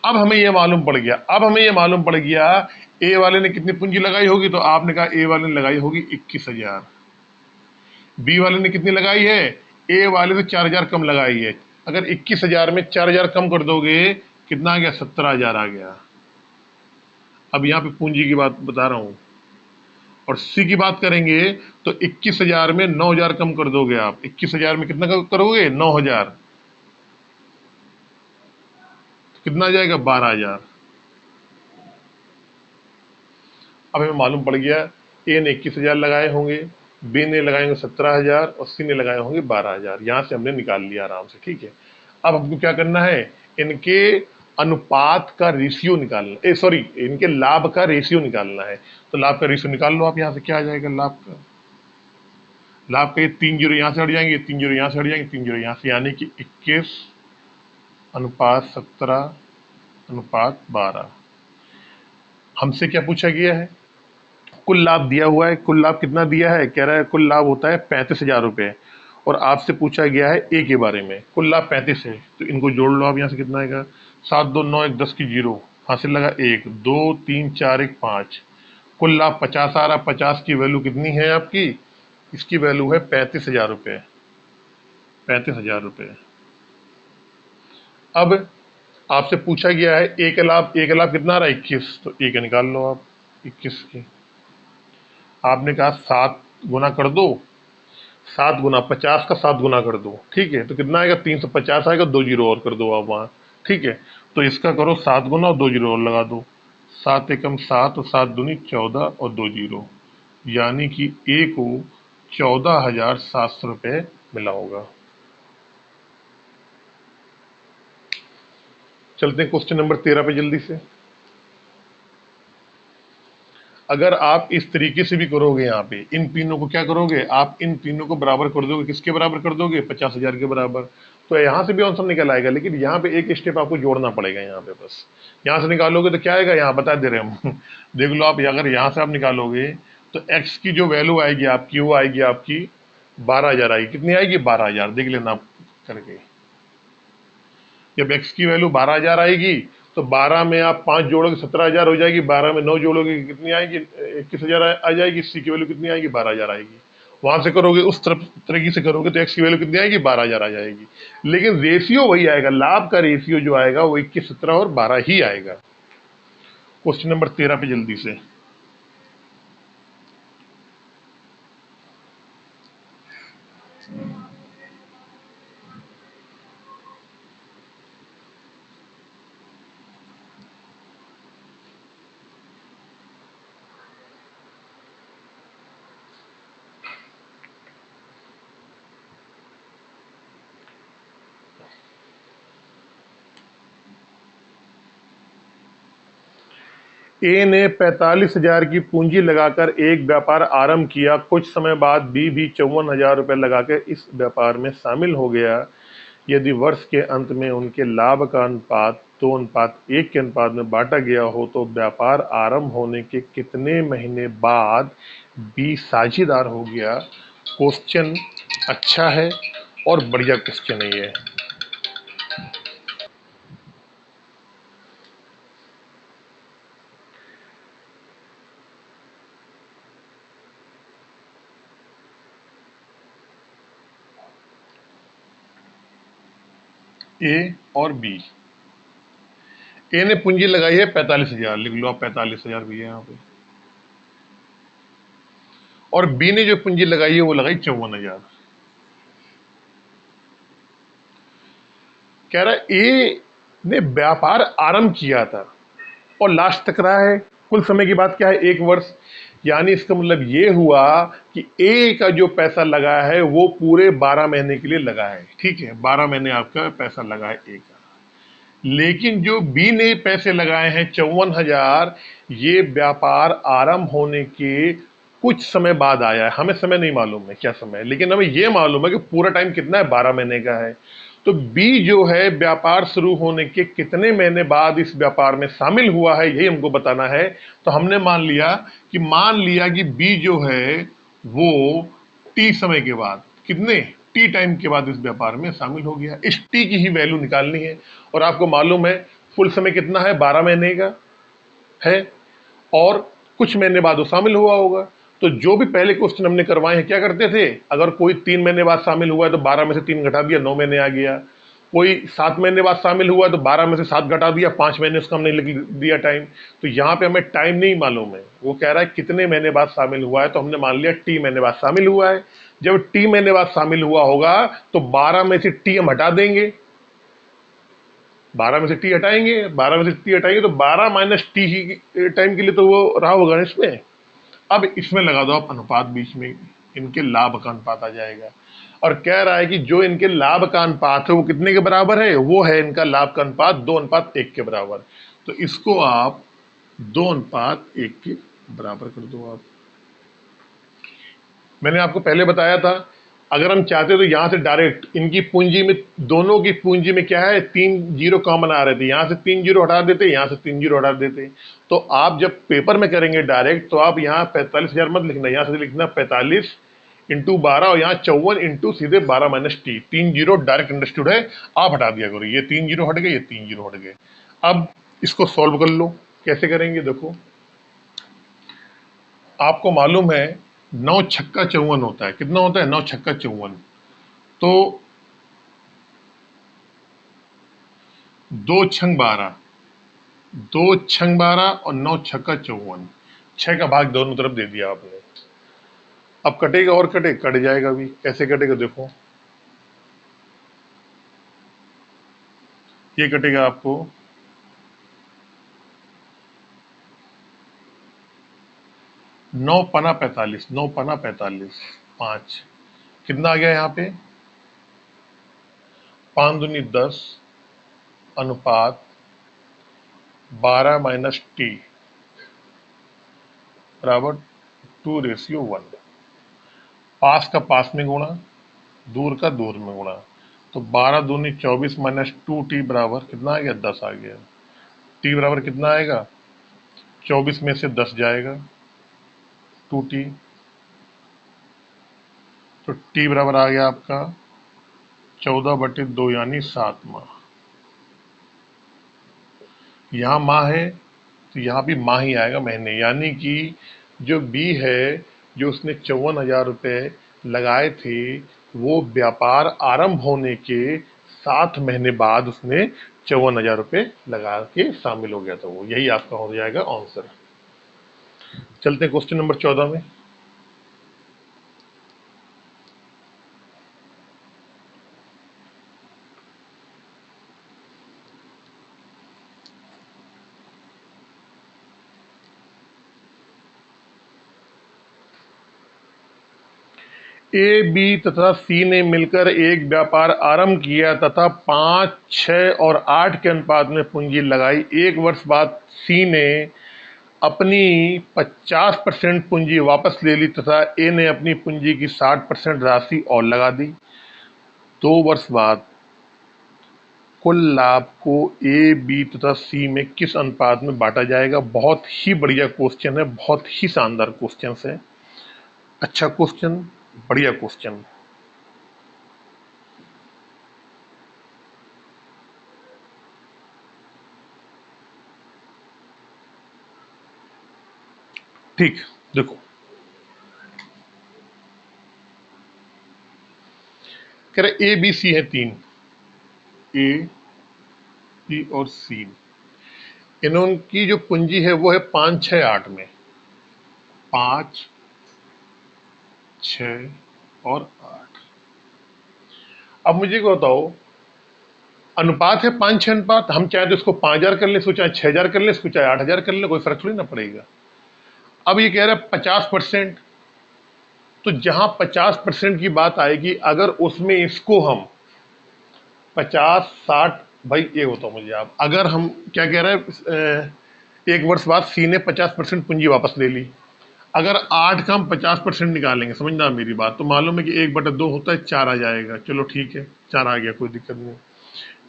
अब हमें यह मालूम पड़ गया, अब हमें यह मालूम पड़ गया ए वाले ने कितनी पूंजी लगाई होगी। तो आपने कहा ए वाले ने लगाई होगी 21,000। बी वाले ने कितनी लगाई है, ए वाले से 4,000 कम लगाई है। अगर 21,000 में 4,000 कम कर दोगे कितना आ गया, 17,000 आ गया। अब यहाँ पे पूंजी की बात बता रहा हूं। और सी की बात करेंगे तो 21,000 में 9,000 कम कर दोगे आप। 21,000 में कितना करोगे, 9,000, कितना आ जाएगा, 12,000। अब हमें मालूम पड़ गया ए ने 21,000 लगाए होंगे, बी ने लगाएंगे 17,000 और सी ने लगाए होंगे 12,000। यहां से हमने निकाल लिया आराम से, ठीक है। अब हमको क्या करना है, इनके अनुपात का रेशियो निकालना, सॉरी, इनके लाभ का रेशियो निकालना है। तो लाभ का रेशियो निकाल लो आप। यहां से क्या आ जाएगा लाभ का, लाभ का ये 3 जीरो यहां से हट जाएंगे, 3 जीरो यहां से हट जाएंगे, 3 जीरो यहां से, यानी कि 21:17:12। हमसे क्या पूछा गया है, कुल लाभ दिया हुआ है। कुल लाभ कितना दिया है, कह रहा है कुल लाभ होता है 35,000 रुपए। और आपसे पूछा गया है ए के बारे में, कुल लाभ 35 है। तो इनको जोड़ लो आप, यहाँ से कितना आएगा, 7 2 9 1 10 की जीरो, हासिल लगा 1 2 3 4 1 5। कुल लाभ 50 आ रहा। 50 की वैल्यू कितनी है आपकी, इसकी वैल्यू है 35,000 रुपये, 35,000 रुपये। अब आपसे पूछा गया है ए का लाभ कितना आ रहा है, 21। तो ए का निकाल लो आप, 21 की। आपने कहा 7 गुना कर दो, 7 गुना 50 का 7 गुना कर दो, ठीक है। तो कितना आएगा, 350 आएगा। 2 जीरो और कर दो आप वहाँ, ठीक है। तो इसका करो 7 गुना और 2 जीरो और लगा दो। 7 एकम 7 और 7 दूनी 14 और 2 जीरो, यानी कि ए को 14,700 रुपये मिला होगा। चलते हैं क्वेश्चन नंबर 13 पे जल्दी से। अगर आप इस तरीके से भी करोगे, यहाँ पे इन तीनों को क्या करोगे आप, इन तीनों को बराबर कर दोगे, किसके बराबर कर दोगे, 50,000 के बराबर। तो यहाँ से भी आंसर निकल आएगा, लेकिन यहाँ पे एक स्टेप आपको जोड़ना पड़ेगा। यहाँ पे बस यहाँ से निकालोगे तो क्या आएगा, यहाँ बता दे रहे हम देख लो आप। अगर यहाँ से आप निकालोगे तो एक्स की जो वैल्यू आएगी आपकी, वो आएगी आपकी 12,000 आएगी। कितनी आएगी, 12,000, देख लेना आप करके। जब एक्स की वैल्यू 12,000 आएगी तो 12 में आप 5 जोड़ोगे 17,000 हो जाएगी। 12 में 9 जोड़ोगे कितनी आएगी, 21,000 आ जाएगी। सी की वैल्यू कितनी आएगी, 12,000 आएगी। वहां से करोगे उस तरफ तरीके से करोगे तो एक्स की वैल्यू कितनी आएगी, 12,000 आ जाएगी। लेकिन रेशियो वही आएगा, लाभ का रेशियो जो आएगा वो 21 17 और 12 ही आएगा। क्वेश्चन नंबर 13 पे जल्दी से। ए ने 45,000 की पूंजी लगाकर एक व्यापार आरंभ किया। कुछ समय बाद बी भी 54,000 रुपये लगाकर इस व्यापार में शामिल हो गया। यदि वर्ष के अंत में उनके लाभ का अनुपात 2:1 के अनुपात में बांटा गया हो तो व्यापार आरंभ होने के कितने महीने बाद बी साझेदार हो गया। क्वेश्चन अच्छा है और बढ़िया क्वेश्चन है ये। ए और बी। ए ने पूंजी लगाई है 45,000, लिख लो आप 45,000 भी है यहाँ पे। और बी ने जो पूंजी लगाई है वो लगाई 54,000। कह रहा है ए ने व्यापार आरंभ किया था और लास्ट तक रहा है। कुल समय की बात क्या है, 1 वर्ष। यानी इसका मतलब ये हुआ कि ए का जो पैसा लगा है वो पूरे 12 महीने के लिए लगा है। ठीक है, 12 महीने आपका पैसा लगा है ए का। लेकिन जो बी ने पैसे लगाए हैं 54,000, ये व्यापार आरंभ होने के कुछ समय बाद आया है। हमें समय नहीं मालूम है क्या समय है, लेकिन हमें यह मालूम है कि पूरा टाइम कितना है, 12 महीने का है। तो बी जो है व्यापार शुरू होने के कितने महीने बाद इस व्यापार में शामिल हुआ है, यही हमको बताना है। तो हमने मान लिया कि बी जो है वो टी समय के बाद, कितने टी टाइम के बाद इस व्यापार में शामिल हो गया। इस टी की ही वैल्यू निकालनी है। और आपको मालूम है फुल समय कितना है, 12 महीने का है और कुछ महीने बाद वो शामिल हुआ होगा। तो जो भी पहले क्वेश्चन हमने करवाए हैं क्या करते थे, अगर कोई 3 महीने बाद शामिल हुआ है तो 12 में से 3 घटा दिया, 9 महीने आ गया। कोई 7 महीने बाद शामिल हुआ है तो 12 में से 7 घटा दिया, 5 महीने उसका हमने लिख दिया टाइम। तो यहाँ पे हमें टाइम नहीं मालूम है, वो कह रहा है कितने महीने बाद शामिल हुआ है। तो हमने मान लिया टी महीने बाद शामिल हुआ है। जब टी महीने बाद शामिल हुआ होगा तो 12 में से टी हम हटा देंगे, 12 में से टी हटाएंगे, 12 में से टी हटाएंगे तो 12 माइनस टी ही टाइम के लिए तो वो रहा होगा ना इसमें। अब इसमें लगा दो आप अनुपात, बीच में इनके लाभ का अनुपात आ जाएगा। और कह रहा है कि जो इनके लाभ का अनुपात है वो कितने के बराबर है, वो है इनका लाभ का अनुपात 2:1 के बराबर। तो इसको आप 2:1 के बराबर कर दो। आप, मैंने आपको पहले बताया था अगर हम चाहते तो यहां से डायरेक्ट इनकी पूंजी में, दोनों की पूंजी में क्या है, 3 जीरो कॉमन आ रहे थे, यहां से 3 जीरो हटा देते, यहां से 3 जीरो हटा देते। तो आप जब पेपर में करेंगे डायरेक्ट तो आप यहाँ 45,000 मत लिखना, यहां से लिखना 45 इंटू 12 और यहाँ 54 इंटू सीधे 12 minus T. 3 zero direct understood है, आप हटा दिया करो। ये 3 जीरो हट गए, ये 3 जीरो हट गए। अब इसको सॉल्व कर लो। कैसे करेंगे देखो, आपको मालूम है 9 छक्का 54 होता है। कितना होता है, 9 छक्का 54। तो 2 छंग 12, 2 छंग 12 और 9 छक्का 54, 6 का भाग दोनों तरफ दे दिया आपने। अब कटेगा और कट जाएगा भी। कैसे कटेगा देखो, ये कटेगा आपको 9 पना 45, 9 पना 45, 5 कितना आ गया यहाँ पे, 5 दूनी 10 अनुपात 12 माइनस टी बराबर 2:1। पास का पास में गुणा, दूर का दूर में गुणा। तो 12 दूनी 24 माइनस 2t बराबर कितना आ गया, 10 आ गया। t बराबर कितना आएगा, 24 में से 10 जाएगा, 2t। तो t बराबर आ गया आपका 14/2 यानी 7 माह। यहाँ माह है तो यहाँ भी माह ही आएगा, महीने। यानी कि जो बी है, जो उसने 54,000 रुपये लगाए थे, वो व्यापार आरंभ होने के 7 महीने बाद उसने 54,000 रुपये लगा के शामिल हो गया था। वो यही आपका हो जाएगा आंसर। चलते हैं क्वेश्चन नंबर 14 में। ए, बी तथा सी ने मिलकर एक व्यापार आरंभ किया तथा 5, 6 और 8 के अनुपात में पूंजी लगाई। 1 वर्ष बाद सी ने अपनी 50% पूंजी वापस ले ली तथा ए ने अपनी पूंजी की 60% राशि और लगा दी। 2 वर्ष बाद कुल लाभ को ए, बी तथा सी में किस अनुपात में बांटा जाएगा? बहुत ही बढ़िया क्वेश्चन है, बहुत ही शानदार क्वेश्चन है। अच्छा क्वेश्चन, बढ़िया क्वेश्चन। ठीक, देखो कह रहे ए बी सी है तीन, ए बी और सी। इनकी जो पूंजी है वो है 5, 6, 8 में, 5, 6 और 8। अब मुझे को बताओ, अनुपात है 5, 6 अनुपात। हम चाहे तो इसको 5,000 कर ले, इसको चाहे 6,000 कर ले, इसको चाहे 8,000 कर ले, कोई फर्क थोड़ी ना पड़ेगा। अब ये कह रहा है 50%, तो जहां 50% की बात आएगी, अगर उसमें इसको हम 50, 60, भाई ये बताओ मुझे आप, अगर हम क्या कह रहे हैं, 1 वर्ष बाद सी ने 50% पूंजी वापस ले ली, अगर 8 का हम 50% निकालेंगे, समझना मेरी बात, तो मालूम है कि 1/2 होता है, 4 आ जाएगा। चलो ठीक है, 4 आ गया, कोई दिक्कत नहीं।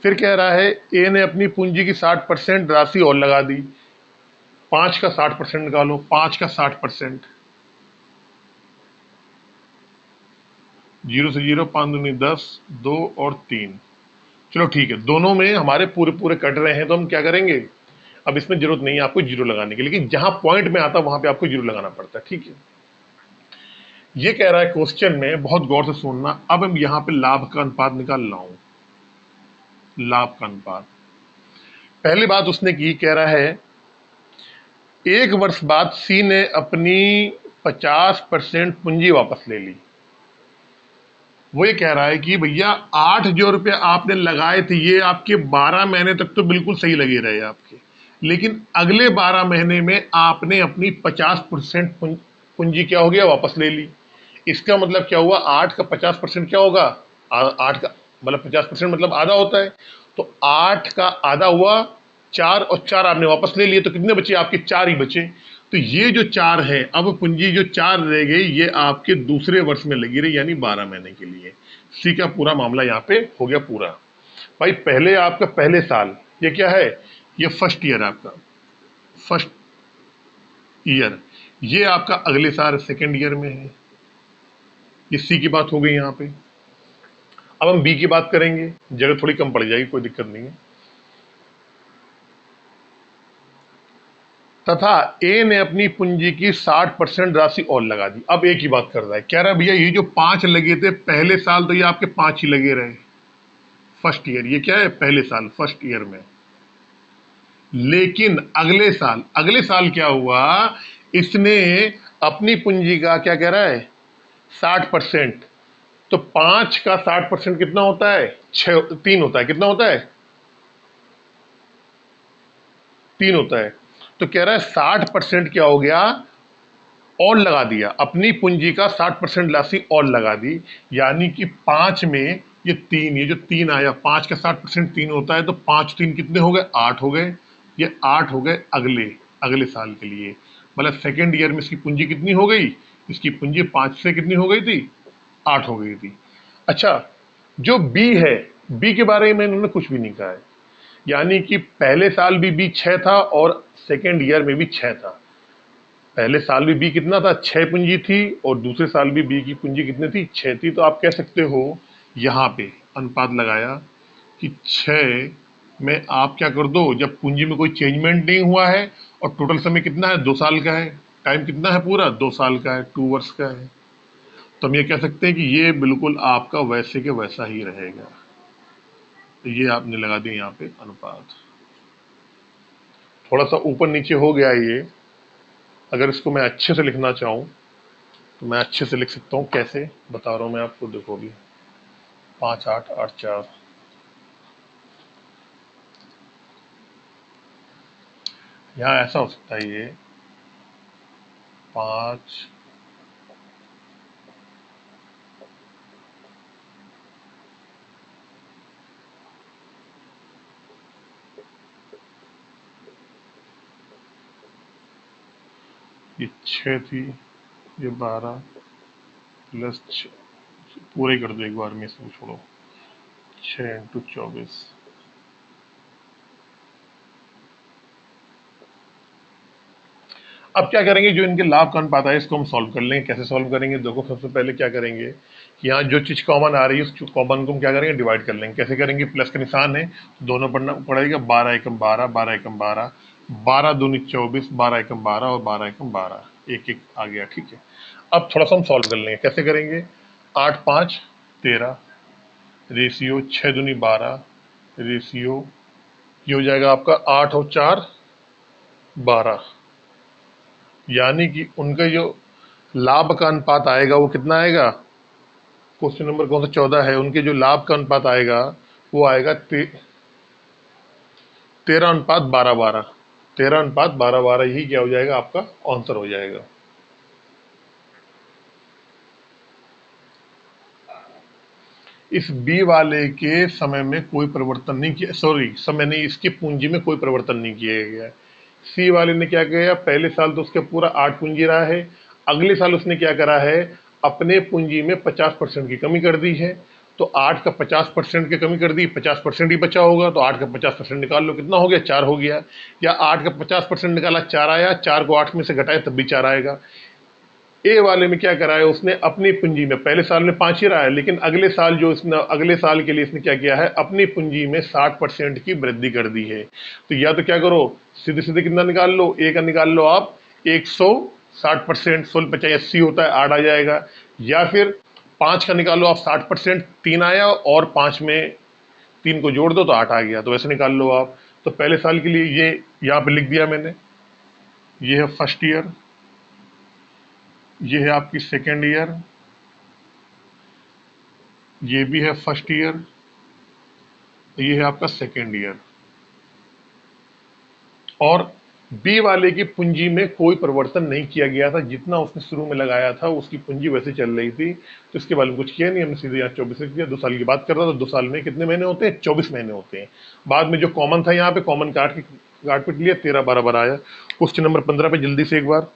फिर कह रहा है ए ने अपनी पूंजी की 60% राशि और लगा दी। 5 का 60% निकालो, 5 का 60%, 0 से 0, 5 दूनी 10, 2 और 3। चलो ठीक है, दोनों में हमारे पूरे पूरे कट रहे हैं, तो हम क्या करेंगे, अब इसमें जरूरत नहीं है आपको जीरो लगाने की, लेकिन जहां पॉइंट में आता है वहां पे आपको जीरो लगाना पड़ता है, ठीक है। ये कह रहा है क्वेश्चन में, बहुत गौर से सुनना, अब हम यहां पे लाभ का अनुपात निकाल रहा हूं। लाभ का अनुपात, पहली बात उसने की, कह रहा है 1 वर्ष बाद सी ने अपनी 50% पूंजी वापस ले ली। वो ये कह रहा है कि भैया 8 जो रुपये आपने लगाए थे, ये आपके 12 महीने तक तो बिल्कुल सही लगे रहे आपके, लेकिन अगले 12 महीने में आपने अपनी 50% पूंजी क्या हो गया, वापस ले ली। इसका मतलब क्या हुआ, 8 का 50% क्या होगा, 8 का मतलब 50% मतलब आधा होता है, तो 8 का आधा हुआ 4, और 4 आपने वापस ले लिए, तो कितने बचे आपके, 4 ही बचे। तो ये जो 4 है, अब पूंजी जो 4 रह गई, ये आपके दूसरे वर्ष में लगी रही, यानी 12 महीने के लिए। सी का पूरा मामला यहाँ पे हो गया पूरा। भाई पहले आपका पहले साल, ये क्या है, ये फर्स्ट ईयर आपका, फर्स्ट ईयर। ये आपका अगले साल सेकेंड ईयर में है। ये सी की बात हो गई यहाँ पे। अब हम बी की बात करेंगे, जगह थोड़ी कम पड़ जाएगी, कोई दिक्कत नहीं है। तथा ए ने अपनी पूंजी की 60% राशि और लगा दी। अब ए की बात कर रहा है, कह रहा है भैया ये जो 5 लगे थे पहले साल, तो ये आपके 5 ही लगे रहे फर्स्ट ईयर, ये क्या है, पहले साल फर्स्ट ईयर में। लेकिन अगले साल क्या हुआ, इसने अपनी पूंजी का क्या कह रहा है, 60%। तो 5 का 60% कितना होता है, 3 होता है, कितना होता है, 3 होता है। तो कह रहा है 60% क्या हो गया, और लगा दिया, अपनी पूंजी का 60% राशि और लगा दी, यानी कि 5 में ये 3, ये जो 3 आया, 5 का 60% 3 होता है, तो 5 3 कितने हो गए, 8 हो गए। ये 8 हो गए अगले अगले साल के लिए, मतलब सेकेंड ईयर में इसकी पूंजी कितनी हो गई, इसकी पूंजी 5 से कितनी हो गई थी, 8 हो गई थी। अच्छा, जो बी है, बी के बारे में इन्होंने कुछ भी नहीं कहा है, यानी कि पहले साल भी बी 6 था और सेकेंड ईयर में भी 6 था। पहले साल भी बी कितना था, 6 पूंजी थी, और दूसरे साल भी बी की पूंजी कितनी थी, 6 थी। तो आप कह सकते हो यहाँ पे अनुपात लगाया कि 6 में आप क्या कर दो, जब पूंजी में कोई चेंजमेंट नहीं हुआ है, और टोटल समय कितना है, 2 साल का है, टाइम कितना है पूरा, 2 साल का है, 2 वर्ष का है, तो हम ये कह सकते हैं कि ये बिल्कुल आपका वैसे के वैसा ही रहेगा। तो ये आपने लगा दिया यहाँ पे अनुपात। थोड़ा सा ऊपर नीचे हो गया ये, अगर इसको मैं अच्छे से लिखना चाहूँ तो मैं अच्छे से लिख सकता हूँ, कैसे बता रहा हूँ मैं आपको, देखो अभी 5, 8, 8, 4, यहाँ ऐसा हो सकता है, ये 5, ये 6 थी, ये 12 प्लस पूरे कर दो एक बार में, इसको छोड़ो। 6 × 24। अब क्या करेंगे, जो इनके लाभ का अनुपात है इसको हम सॉल्व कर लेंगे। कैसे सॉल्व करेंगे, देखो सबसे पहले क्या करेंगे कि यहाँ जो चीज कॉमन आ रही है उस कॉमन को हम क्या करेंगे, डिवाइड कर लेंगे। कैसे करेंगे, प्लस का निशान है तो दोनों पढ़ना पड़ेगा। 12 एकम 12, 12 एकम 12, 12 दूनी 24, 12 एकम 12 और 12 एकम 12, एक एक आ गया। ठीक है, अब थोड़ा सा हम सॉल्व कर लेंगे। कैसे करेंगे, 8 5 13 रेशियो 6 दूनी 12 रेशियो, ये हो जाएगा आपका 8 और 4 12, यानी कि उनका जो लाभ का अनुपात आएगा वो कितना आएगा, क्वेश्चन नंबर कौन सा 14 है, उनके जो लाभ का अनुपात आएगा वो आएगा 13:12:12। 13:12:12 ही क्या हो जाएगा, आपका आंसर हो जाएगा। इस बी वाले के समय में कोई परिवर्तन नहीं किया, सॉरी समय नहीं, इसकी पूंजी में कोई परिवर्तन नहीं किया गया। सी वाले ने क्या किया, पहले साल तो उसका पूरा 8 पूंजी रहा है, अगले साल उसने क्या करा है, अपने पूंजी में 50% की कमी कर दी है। तो 8 का 50% की कमी कर दी, 50% ही बचा होगा, तो 8 का 50% निकाल लो, कितना हो गया, 4 हो गया। या 8 का 50% निकाला, 4 आया, 4 को 8 में से घटाए तब भी 4 आएगा। ए वाले में क्या करा है, उसने अपनी पूंजी में, पहले साल में 5 ही रहा है, लेकिन अगले साल जो इसने, अगले साल के लिए इसने क्या किया है, अपनी पूंजी में 60% की वृद्धि कर दी है। तो या तो क्या करो, सीधे सीधे कितना निकाल लो, ए का निकाल लो आप 160%, 16×5 80 होता है, 8 आ जाएगा। या फिर 5 का निकालो आप 60%, 3 आया, और 5 में 3 को जोड़ दो तो 8 आ गया, तो वैसे निकाल लो आप। तो पहले साल के लिए ये यहाँ पे लिख दिया मैंने, ये है फर्स्ट ईयर, ये है आपकी सेकेंड ईयर, ये भी है फर्स्ट ईयर, ये है आपका सेकेंड ईयर। और बी वाले की पूंजी में कोई परिवर्तन नहीं किया गया था, जितना उसने शुरू में लगाया था उसकी पूंजी वैसे चल रही थी, तो इसके बारे में कुछ किया नहीं, हमने सीधे यहाँ 24 लिख दिया। 2 साल की बात कर रहा था, 2 साल में कितने महीने होते हैं, 24 महीने होते हैं। बाद में जो कॉमन था यहाँ पे, कॉमन काट पीट लिया, 13 12 आया। क्वेश्चन नंबर 15 पे जल्दी से एक बार,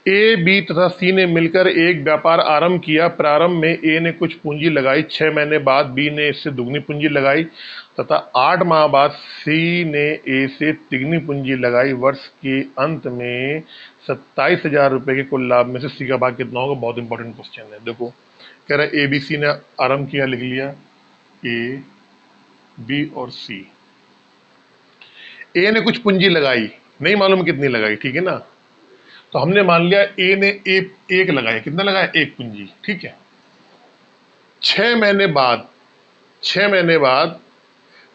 ए बी तथा सी ने मिलकर एक व्यापार आरंभ किया। प्रारंभ में ए ने कुछ पूंजी लगाई, 6 महीने बाद बी ने इससे दुगनी पूंजी लगाई तथा 8 माह बाद सी ने ए से तिगनी पूंजी लगाई। वर्ष के अंत में 27,000 रुपए के कुल लाभ में से सी का भाग कितना होगा। बहुत इंपॉर्टेंट क्वेश्चन है। देखो कह रहा है ए बी सी ने आरंभ किया, लिख लिया ए बी और सी। ए ने कुछ पूंजी लगाई, नहीं मालूम कितनी लगाई, ठीक है ना, तो हमने मान लिया ए ने एक लगाया, कितना लगाया, एक पूंजी, ठीक है। 6 महीने बाद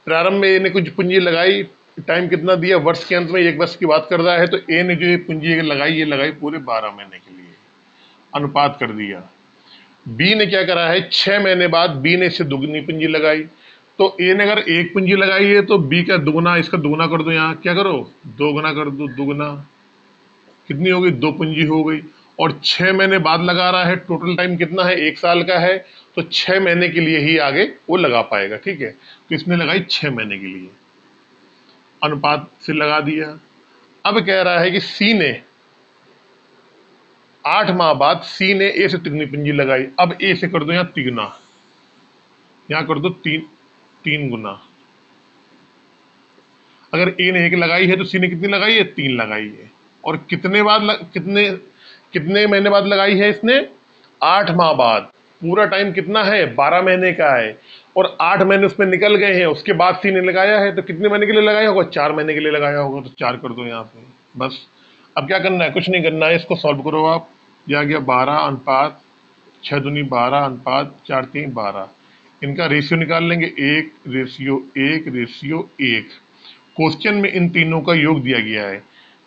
प्रारंभ में ए ने कुछ पूंजी लगाई, टाइम कितना दिया, वर्ष के अंत में, एक वर्ष की बात कर रहा है, तो ए ने जो ये पूंजी लगाई, ये लगाई पूरे 12 महीने के लिए, अनुपात कर दिया। बी ने क्या करा है, 6 महीने बाद बी ने इससे दुगनी पूंजी लगाई, तो ए ने अगर एक पूंजी लगाई है तो बी का दुगना, इसका दुगना कर दो, यहाँ क्या करो, 2 गुना कर दो, दुगना कितनी हो गई, 2 पूंजी हो गई। और 6 महीने बाद लगा रहा है, टोटल टाइम कितना है, 1 साल का है, तो 6 महीने के लिए ही आगे वो लगा पाएगा, ठीक है। तो इसने लगाई 6 महीने के लिए, अनुपात से लगा दिया। अब कह रहा है कि सी ने 8 माह बाद सी ने ए से तिगनी पूंजी लगाई। अब ए से कर दो यहाँ तिगुना, यहाँ कर दो 3 गुना। अगर ए ने 1 लगाई है तो सी ने कितनी लगाई है, 3 लगाई है। और कितने कितने महीने बाद लगाई है इसने, 8 माह बाद। पूरा टाइम कितना है, 12 महीने का है, और 8 महीने उसमें निकल गए हैं, उसके बाद सी ने लगाया है, तो कितने महीने के लिए लगाया होगा, 4 महीने के लिए लगाया होगा, तो 4 कर दो यहाँ पे बस। अब क्या करना है, कुछ नहीं करना है, इसको सॉल्व करो आप। यह आ गया 12 अनुपात 6 दूनी 12 अनुपात 4 3 12। इनका रेशियो निकाल लेंगे, 1 रेशियो 1 रेशियो 1। क्वेश्चन में इन तीनों का योग दिया गया है,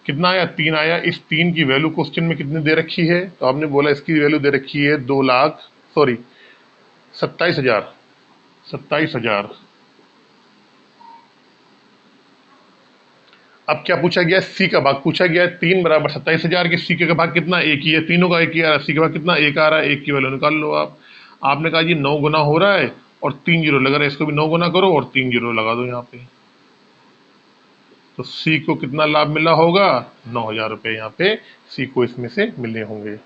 कितना आया, 3 आया। इस 3 की वैल्यू क्वेश्चन में कितनी दे रखी है, तो आपने बोला इसकी वैल्यू दे रखी है 2 लाख, सॉरी 27,000, 27,000। अब क्या पूछा गया, सी का भाग पूछा गया है। 3 बराबर 27,000 के सी का भाग कितना, एक ही है, तीनों का एक ही आ रहा है। सी का भाग कितना, एक आ रहा है, एक की वैल्यू निकाल लो आप। आपने कहा जी 9 गुना हो रहा है और 3 जीरो लग रहा है, इसको भी 9 गुना करो और 3 जीरो लगा दो यहाँ पे। तो सी को कितना लाभ मिला होगा, 9,000 रुपये यहाँ पे सी को इसमें से मिले होंगे।